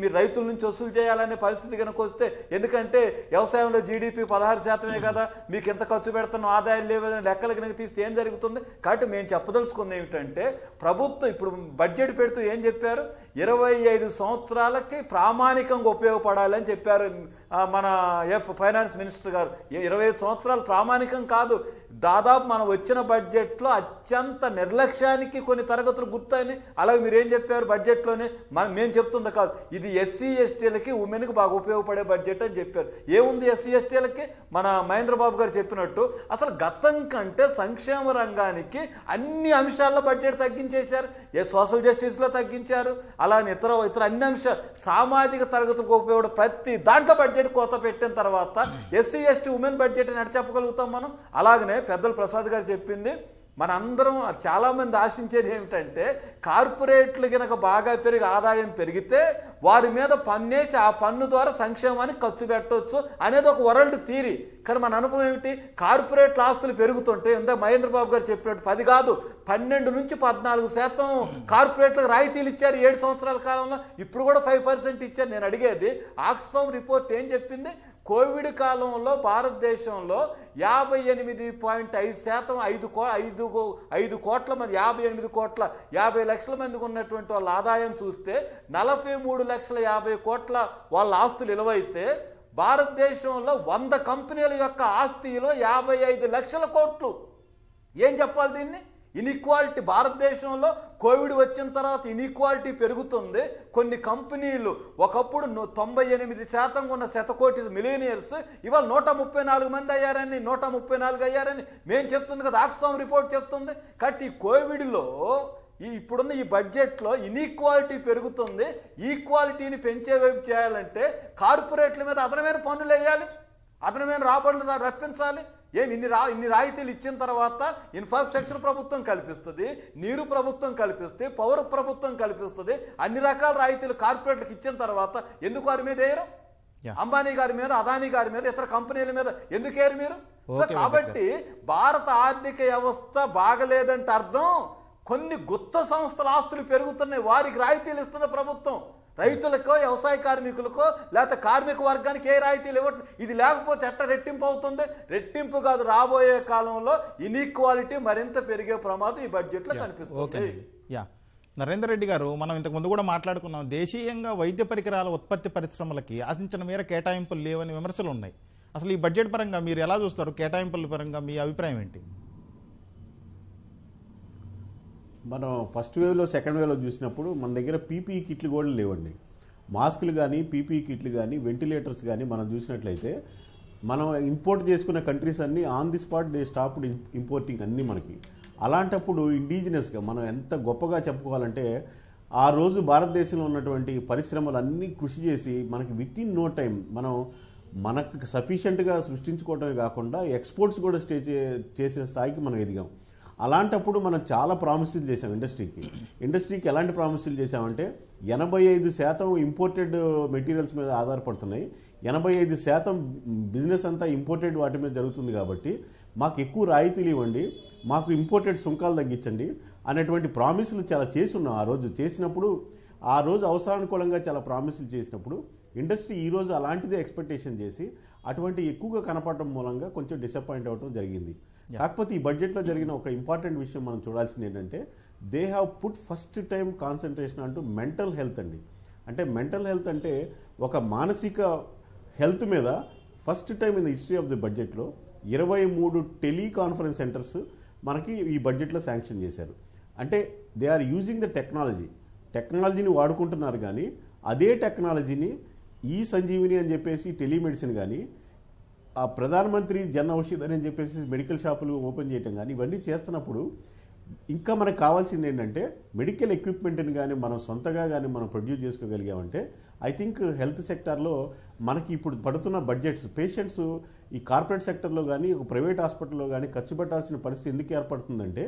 మీరు రైతుల నుంచి వసూలు చేయాలనే పరిస్థితి కనుక వస్తే, ఎందుకంటే వ్యవసాయంలో జీడిపి 16% కదా, మీకు ఎంత ఖర్చు పెడుతున్న ఆదాయం లేవని లెక్కలు కనుక తీస్తే ఏం జరుగుతుంది? కాబట్టి మేము చెప్పదలుచుకుంది ఏమిటంటే ప్రభుత్వం ఇప్పుడు బడ్జెట్ పెడుతూ ఏం చెప్పారు? 25 సంవత్సరాలకి ప్రామాణికంగా ఉపయోగపడాలని చెప్పారు మన ఫైనాన్స్ మినిస్టర్ గారు. 25 సంవత్సరాలు ప్రామాణికం కాదు, దాదాపు మనం వచ్చిన బడ్జెట్లో అత్యంత నిర్లక్ష్యానికి కొన్ని తరగతులు గుర్తాయని. అలాగే మీరు ఏం చెప్పారు బడ్జెట్లోనే? మేము చెప్తుంది కాదు, ఇది ఎస్సీ ఎస్టీలకి, ఉమెన్కి బాగా ఉపయోగపడే బడ్జెట్ అని చెప్పారు. ఏముంది ఎస్సీ ఎస్టీలకి? మన మహేంద్ర బాబు గారు చెప్పినట్టు అసలు గతం కంటే సంక్షేమ రంగానికి అన్ని అంశాల్లో బడ్జెట్ తగ్గించేశారు. సోషల్ జస్టిస్లో తగ్గించారు, అలానే ఇతర అన్ని అంశాలు, సామాజిక తరగతులకు ఉపయోగపడే ప్రతి దాంట్లో బడ్జెట్ కోత పెట్టిన తర్వాత ఎస్సీ ఎస్టీ ఉమెన్ బడ్జెట్ అని చెప్పగలుగుతాం మనం. అలాగనే పెద్దలు ప్రసాద్ గారు చెప్పింది, మన అందరం చాలామంది ఆశించేది ఏమిటంటే కార్పొరేట్లు కనుక బాగా పెరిగి ఆదాయం పెరిగితే వారి మీద పన్నేసి ఆ పన్ను ద్వారా సంక్షేమానికి ఖర్చు పెట్టవచ్చు అనేది ఒక వరల్డ్ థియరీ. కానీ మన అనుభవం ఏమిటి? కార్పొరేట్ల ఆస్తులు పెరుగుతుంటే ఎంత మహేంద్ర బాబు గారు చెప్పినట్టు 10 కాదు 12 నుంచి 14% కార్పొరేట్లకు రాయితీలు ఇచ్చారు 7 సంవత్సరాల కాలంలో. ఇప్పుడు కూడా 5% ఇచ్చారు. నేను అడిగేది ఆక్స్ఫామ్ రిపోర్ట్ ఏం చెప్పింది? కోవిడ్ కాలంలో భారతదేశంలో 58.5% 5 కోట్ల మంది 58,50,00,000 మందికి ఉన్నటువంటి వాళ్ళ ఆదాయం చూస్తే 43,50,00,000 వాళ్ళ ఆస్తులు విలువైతే భారతదేశంలో 100 కంపెనీల యొక్క ఆస్తి విలువ 55 లక్షల కోట్లు. ఏం చెప్పాలి దీన్ని? ఇన్ఈక్వాలిటీ భారతదేశంలో కోవిడ్ వచ్చిన తర్వాత ఇన్ఈక్వాలిటీ పెరుగుతుంది. కొన్ని కంపెనీలు ఒకప్పుడు 98% ఉన్న శతకోటి మిలియనియర్స్ ఇవాళ 134 మంది అయ్యారని 134 అయ్యారని మేము చెప్తుంది కదా, ఆక్స్ఫామ్ రిపోర్ట్ చెప్తుంది. కాబట్టి ఈ కోవిడ్లో ఇప్పుడున్న ఈ బడ్జెట్లో ఇన్ఈక్వాలిటీ పెరుగుతుంది. ఈక్వాలిటీని పెంచే వైపు చేయాలంటే కార్పొరేట్ల మీద అదనమైన పన్నులు వేయాలి, అదనమైన రాబడులు రప్పించాలి. ఇన్ని రాయితీలు ఇచ్చిన తర్వాత ఇన్ఫ్రాస్ట్రక్చర్ ప్రభుత్వం కల్పిస్తుంది, నీరు ప్రభుత్వం కల్పిస్తుంది, పవర్ ప్రభుత్వం కల్పిస్తుంది. అన్ని రకాల రాయితీలు కార్పొరేట్లకు ఇచ్చిన తర్వాత ఎందుకు వారి మీద వేయరు? అంబానీ గారి మీద, అదానీ గారి మీద, ఇతర కంపెనీల మీద ఎందుకు వేయరు మీరు? సో కాబట్టి భారత ఆర్థిక వ్యవస్థ బాగలేదంటే అర్థం కొన్ని గుత్త సంస్థల ఆస్తులు పెరుగుతున్నాయి, వారికి రాయితీలు ఇస్తున్న ప్రభుత్వం. రైతులకో వ్యవసాయ కార్మికులకో లేకపోతే కార్మిక వర్గానికి ఏ రాయితీలు ఇవ్వట్లేదు. ఇది లేకపోతే ఎట్ట రెట్టింపు అవుతుంది? రెట్టింపు కాదు, రాబోయే కాలంలో ఇన్ఈక్వాలిటీ మరింత పెరిగే ప్రమాదం ఈ బడ్జెట్లో కనిపిస్తుంది. నరేందర్ రెడ్డి గారు, మనం ఇంతకు ముందు కూడా మాట్లాడుకున్నాం, దేశీయంగా వైద్య పరికరాల ఉత్పత్తి పరిశ్రమలకి ఆశించిన మేర కేటాయింపులు లేవని విమర్శలు ఉన్నాయి. అసలు ఈ బడ్జెట్ పరంగా మీరు ఎలా చూస్తారు? కేటాయింపుల పరంగా మీ అభిప్రాయం ఏంటి? మనం ఫస్ట్ వేవ్లో సెకండ్ వేవ్లో చూసినప్పుడు మన దగ్గర పీపీఈ కిట్లు కూడా లేవండి. మాస్కులు కానీ, పీపీఈ కిట్లు కానీ, వెంటిలేటర్స్ కానీ మనం చూసినట్లయితే మనం ఇంపోర్ట్ చేసుకున్న కంట్రీస్ అన్నీ on the spot they stopped importing అన్నీ మనకి. అలాంటప్పుడు ఇండిజినస్గా మనం ఎంత గొప్పగా చెప్పుకోవాలంటే ఆ రోజు భారతదేశంలో ఉన్నటువంటి పరిశ్రమలు అన్నీ కృషి చేసి మనకి విత్ ఇన్ నో టైం మనకు సఫిషియెంట్గా సృష్టించుకోవడమే కాకుండా ఎక్స్పోర్ట్స్ కూడా చేసే స్థాయికి మనం ఎదిగాం. అలాంటప్పుడు మనం చాలా ప్రామిసులు చేసాం ఇండస్ట్రీకి ఎలాంటి ప్రామిసులు చేసామంటే 85% ఇంపోర్టెడ్ మెటీరియల్స్ మీద ఆధారపడుతున్నాయి, 85% బిజినెస్ అంతా ఇంపోర్టెడ్ వాటి మీద జరుగుతుంది. కాబట్టి మాకు ఎక్కువ రాయితీలు ఇవ్వండి, మాకు ఇంపోర్టెడ్ సుంకాలు తగ్గించండి అనేటువంటి ప్రామిసులు చాలా చేసి ఉన్నాం. ఆ రోజు చేసినప్పుడు, ఆ రోజు అవసరానుకూలంగా చాలా ప్రామిసులు చేసినప్పుడు ఇండస్ట్రీ ఈ రోజు అలాంటిదే ఎక్స్పెక్టేషన్ చేసి అటువంటి ఎక్కువగా కనపడటం మూలంగా కొంచెం డిసప్పాయింట్ అవ్వడం జరిగింది. కాకపోతే ఈ బడ్జెట్లో జరిగిన ఒక ఇంపార్టెంట్ విషయం మనం చూడాల్సింది ఏంటంటే they have put first time concentration అంటూ మెంటల్ హెల్త్ అండి. అంటే మెంటల్ హెల్త్ అంటే ఒక మానసిక హెల్త్ మీద first time in the history of the బడ్జెట్లో 23 టెలికాన్ఫరెన్స్ సెంటర్స్ మనకి ఈ బడ్జెట్లో శాంక్షన్ చేశారు. అంటే దే ఆర్ యూజింగ్ ద టెక్నాలజీని వాడుకుంటున్నారు. కానీ అదే టెక్నాలజీని ఈ సంజీవిని అని చెప్పేసి టెలిమెడిసిన్ కానీ, ఆ ప్రధానమంత్రి జన్ ఔషధ్ అని చెప్పేసి మెడికల్ షాపులు ఓపెన్ చేయటం కానీ ఇవన్నీ చేస్తున్నప్పుడు ఇంకా మనకు కావాల్సింది ఏంటంటే మెడికల్ ఎక్విప్మెంట్ని కానీ మనం సొంతగా కానీ మనం ప్రొడ్యూస్ చేసుకోగలిగామంటే ఐ థింక్ హెల్త్ సెక్టార్లో మనకి ఇప్పుడు పడుతున్న బడ్జెట్స్ పేషెంట్స్ ఈ కార్పొరేట్ సెక్టర్లో కానీ ఒక ప్రైవేట్ హాస్పిటల్లో కానీ ఖర్చు పెట్టాల్సిన పరిస్థితి ఎందుకు ఏర్పడుతుందంటే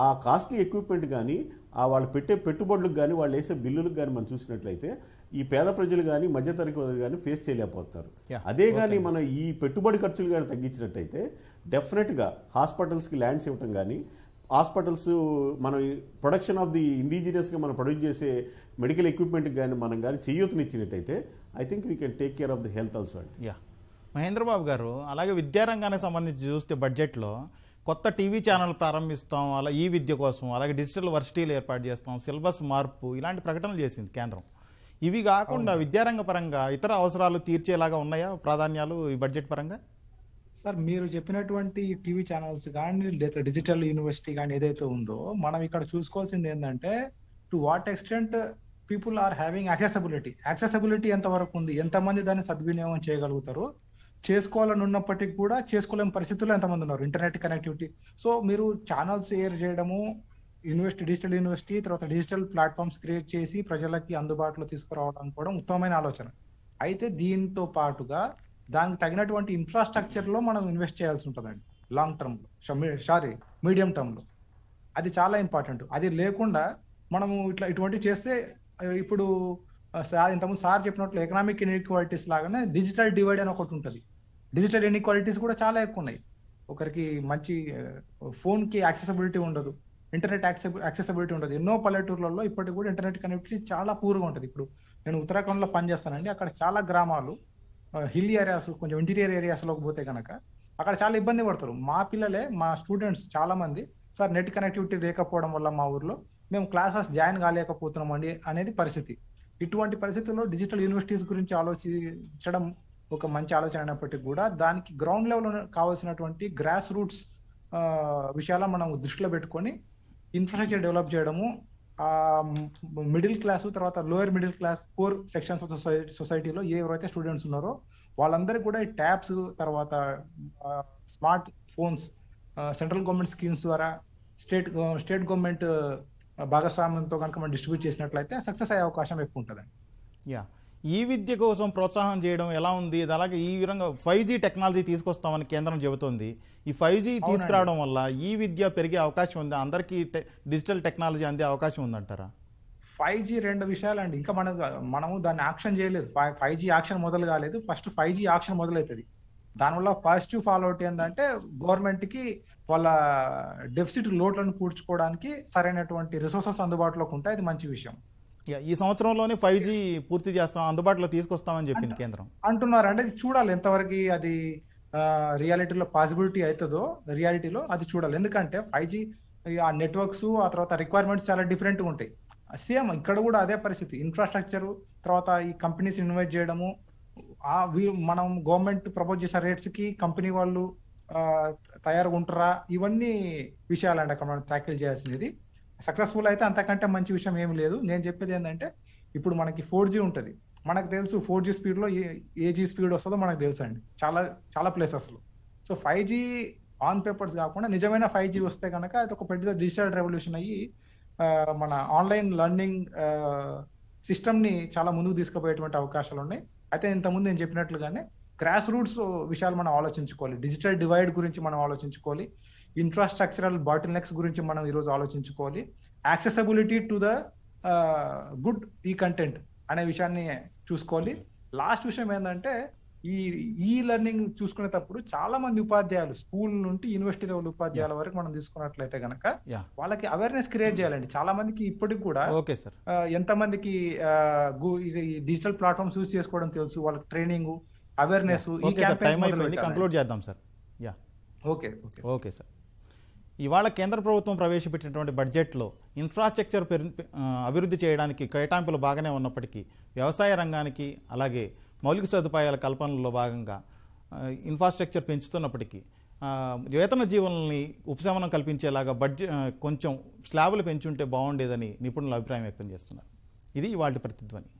ఆ కాస్ట్లీ ఎక్విప్మెంట్ కానీ ఆ వాళ్ళు పెట్టే పెట్టుబడులకు కానీ వాళ్ళు వేసే బిల్లులకు కానీ మనం చూసినట్లయితే ఈ పేద ప్రజలు కానీ మధ్యతరగతి ప్రజలు కానీ ఫేస్ చేయలేకపోతున్నారు. అదే కానీ మనం ఈ పెట్టుబడి ఖర్చులు కానీ తగ్గించినట్టయితే డెఫినెట్గా హాస్పిటల్స్కి ల్యాండ్స్ ఇవ్వటం కానీ, హాస్పిటల్స్ మనం ప్రొడక్షన్ ఆఫ్ ది ఇండిజినియస్గా మనం ప్రొడ్యూస్ చేసే మెడికల్ ఎక్విప్మెంట్కి కానీ మనం కానీ చేయూతనిచ్చినట్టయితే I think we can take care of the health also అండి. మహేంద్రబాబు గారు, అలాగే విద్యారంగానికి సంబంధించి చూస్తే బడ్జెట్లో కొత్త టీవీ ఛానల్ ప్రారంభిస్తాం, అలా ఈ విద్య కోసం, అలాగే డిజిటల్ వర్సిటీలు ఏర్పాటు చేస్తాం, సిలబస్ మార్పు, ఇలాంటి ప్రకటనలు చేసింది కేంద్రం. ఇవి కాకుండా విద్యారంగ పరంగా ఇతర అవసరాలు తీర్చేలాగా ఉన్నాయా ప్రాధాన్యాలు ఈ బడ్జెట్ పరంగా? సార్, మీరు చెప్పినటువంటి టీవీ ఛానల్స్ కానీ లేదా డిజిటల్ యూనివర్సిటీ కానీ ఏదైతే ఉందో మనం ఇక్కడ చూసుకోవాల్సింది ఏంటంటే to what extent people are having accessibility ఎంతవరకు ఉంది, ఎంతమంది దాన్ని సద్వినియోగం చేయగలుగుతారు, చేసుకోవాలని ఉన్నప్పటికీ కూడా చేసుకోలేని పరిస్థితుల్లో ఎంతమంది ఉన్నారు, ఇంటర్నెట్ కనెక్టివిటీ. సో మీరు ఛానల్స్ ఎయిర్ చేయడము, డిజిటల్ యూనివర్సిటీ, తర్వాత డిజిటల్ ప్లాట్ఫామ్స్ క్రియేట్ చేసి ప్రజలకి అందుబాటులో తీసుకురావడం కూడా ఉత్తమమైన ఆలోచన. అయితే దీంతో పాటుగా దానికి తగినటువంటి ఇన్ఫ్రాస్ట్రక్చర్ లో మనం ఇన్వెస్ట్ చేయాల్సి ఉంటుందండి లాంగ్ టర్మ్ లో, మీడియం టర్మ్ లో. అది చాలా ఇంపార్టెంట్. అది లేకుండా మనము ఇటువంటి చేస్తే ఇప్పుడు ఇంతకుముందు సార్ చెప్పినట్లు ఎకనామిక్ ఇన్ఈక్వాలిటీస్ లాగానే డిజిటల్ డివైడ్ అని ఒకటి ఉంటుంది. డిజిటల్ ఇన్ఈక్వాలిటీస్ కూడా చాలా ఎక్కువ ఉన్నాయి. ఒకరికి మంచి ఫోన్ కి యాక్సెసిబిలిటీ ఉండదు, ఇంటర్నెట్ యాక్సెసిబిలిటీ ఉండదు. ఎన్నో పల్లెటూర్లలో ఇప్పటికి కూడా ఇంటర్నెట్ కనెక్టివిటీ చాలా పూర్గా ఉంటుంది. ఇప్పుడు నేను ఉత్తరాఖండ్ లో పనిచేస్తానండి, అక్కడ చాలా గ్రామాలు హిల్ ఏరియాస్, కొంచెం ఇంటీరియర్ ఏరియాస్లోకి పోతే కనుక అక్కడ చాలా ఇబ్బంది పడతారు. మా పిల్లలే, మా స్టూడెంట్స్ చాలా మంది, సార్ నెట్ కనెక్టివిటీ లేకపోవడం వల్ల మా ఊర్లో మేము క్లాసెస్ జాయిన్ కాలేకపోతున్నాం అండి అనేది పరిస్థితి. ఇటువంటి పరిస్థితుల్లో డిజిటల్ యూనివర్సిటీస్ గురించి ఆలోచించడం ఒక మంచి ఆలోచన అయినప్పటికీ కూడా దానికి గ్రౌండ్ లెవెల్ కావాల్సినటువంటి గ్రాస్ రూట్స్ విషయాల మనం దృష్టిలో పెట్టుకొని ఇన్ఫ్రాస్ట్రక్చర్ డెవలప్ చేయడము, మిడిల్ క్లాస్ తర్వాత lower middle class poor sections of సొసైటీలో ఎవరైతే స్టూడెంట్స్ ఉన్నారో వాళ్ళందరికీ కూడా ఈ ట్యాబ్స్ తర్వాత smart phones central government schemes ద్వారా స్టేట్ గవర్నమెంట్ భాగస్వామ్యంతో కనుక మనం డిస్ట్రిబ్యూట్ చేసినట్లయితే సక్సెస్ అయ్యే అవకాశం ఎక్కువ ఉంటుందండి. యా, ఈ విద్య కోసం ప్రోత్సాహం చేయడం ఎలా ఉంది? అలాగే ఈ విధంగా 5G టెక్నాలజీ తీసుకొస్తామని కేంద్రం చెబుతోంది. ఈ 5G తీసుకురావడం వల్ల ఈ విద్య పెరిగే అవకాశం ఉంది, అందరికీ డిజిటల్ టెక్నాలజీ అందే అవకాశం ఉందంటారా? 5G రెండు విషయాలండి. ఇంకా మనము దాన్ని యాక్షన్ చేయలేదు. 5G యాక్షన్ మొదలు కాలేదు. ఫస్ట్ 5G యాక్షన్ మొదలవుతుంది. దానివల్ల పాజిటివ్ ఫాలో అవుట్ ఏంటంటే గవర్నమెంట్ కి వాళ్ళ డెఫిసిట్ లోట్లను పూడ్చుకోవడానికి సరైనటువంటి రిసోర్సెస్ అందుబాటులోకి ఉంటాయి. అది మంచి విషయం. ఈ సంవత్సరంలోనే 5G పూర్తి చేస్తాం, అందుబాటులో తీసుకొస్తామని చెప్పింది కేంద్రం అంటున్నారు. అంటే చూడాలి ఎంతవరకు అది రియాలిటీలో పాసిబిలిటీ అవుతుందో, రియాలిటీలో అది చూడాలి. ఎందుకంటే 5G ఆ నెట్వర్క్స్ ఆ తర్వాత రిక్వైర్మెంట్స్ చాలా డిఫరెంట్గా ఉంటాయి. సేమ్ ఇక్కడ కూడా అదే పరిస్థితి. ఇన్ఫ్రాస్ట్రక్చర్ తర్వాత ఈ కంపెనీస్ ఇన్వెస్ట్ చేయడము, మనం గవర్నమెంట్ ప్రపోజ్ చేసిన రేట్స్ కి కంపెనీ వాళ్ళు తయారుగా ఉంటారా, ఇవన్నీ విషయాలండి అక్కడ మనం ట్యాకిల్ చేయాల్సింది. సక్సెస్ఫుల్ అయితే అంతకంటే మంచి విషయం ఏమి లేదు. నేను చెప్పేది ఏంటంటే ఇప్పుడు మనకి 4G ఉంటుంది. మనకు తెలుసు 4G స్పీడ్ లో ఏ G స్పీడ్ వస్తుందో మనకు తెలుసు అండి చాలా చాలా ప్లేసెస్ లో. సో 5G ఆన్ పేపర్స్ కాకుండా నిజమైన 5G వస్తే కనుక అది ఒక పెద్ద డిజిటల్ రెవల్యూషన్ అయ్యి మన ఆన్లైన్ లెర్నింగ్ సిస్టమ్ ని చాలా ముందుకు తీసుకుపోయేటువంటి అవకాశాలు ఉన్నాయి. అయితే ఇంతకుముందు నేను చెప్పినట్లుగానే గ్రాస్ రూట్స్ విషయాలు మనం ఆలోచించుకోవాలి. డిజిటల్ డివైడ్ గురించి మనం ఆలోచించుకోవాలి. ఇన్ఫ్రాస్ట్రక్చరల్ బాటిల్ నెక్స్ గురించి మనం ఈరోజు ఆలోచించుకోవాలి. యాక్సెసిబిలిటీ టు ద గుడ్ ఈ కంటెంట్ అనే విషయాన్ని చూసుకోవాలి. లాస్ట్ విషయం ఏంటంటే ఈ లెర్నింగ్ చూసుకునేటప్పుడు చాలా మంది ఉపాధ్యాయులు స్కూల్ నుండి యూనివర్సిటీ లెవెల్ ఉపాధ్యాయుల వరకు మనం తీసుకున్నట్లయితే కనుక వాళ్ళకి అవేర్నెస్ క్రియేట్ చేయాలండి. చాలా మందికి ఇప్పటికి కూడా ఎంతమందికి డిజిటల్ ప్లాట్ఫామ్స్ యూజ్ చేసుకోవడం తెలుసు, వాళ్ళకి ట్రైనింగ్ అవేర్నెస్ ఈ క్యాంపెయిన్ కంక్లూడ్ చేద్దాం సార్. Yeah, okay sir. ఇవాళ కేంద్ర ప్రభుత్వం ప్రవేశపెట్టినటువంటి బడ్జెట్లో ఇన్ఫ్రాస్ట్రక్చర్ అభివృద్ధి చేయడానికి కేటాయింపులు బాగానే ఉన్నప్పటికీ వ్యవసాయ రంగానికి అలాగే మౌలిక సదుపాయాల కల్పనలో భాగంగా ఇన్ఫ్రాస్ట్రక్చర్ పెంచుతున్నప్పటికీ వేతన జీవనాన్ని ఉపశమనం కల్పించేలాగా బడ్జెట్ కొంచెం స్లాబులు పెంచుంటే బాగుండేదని నిపుణులు అభిప్రాయం వ్యక్తం చేస్తున్నారు. ఇది ఇవాళ ప్రతిధ్వని.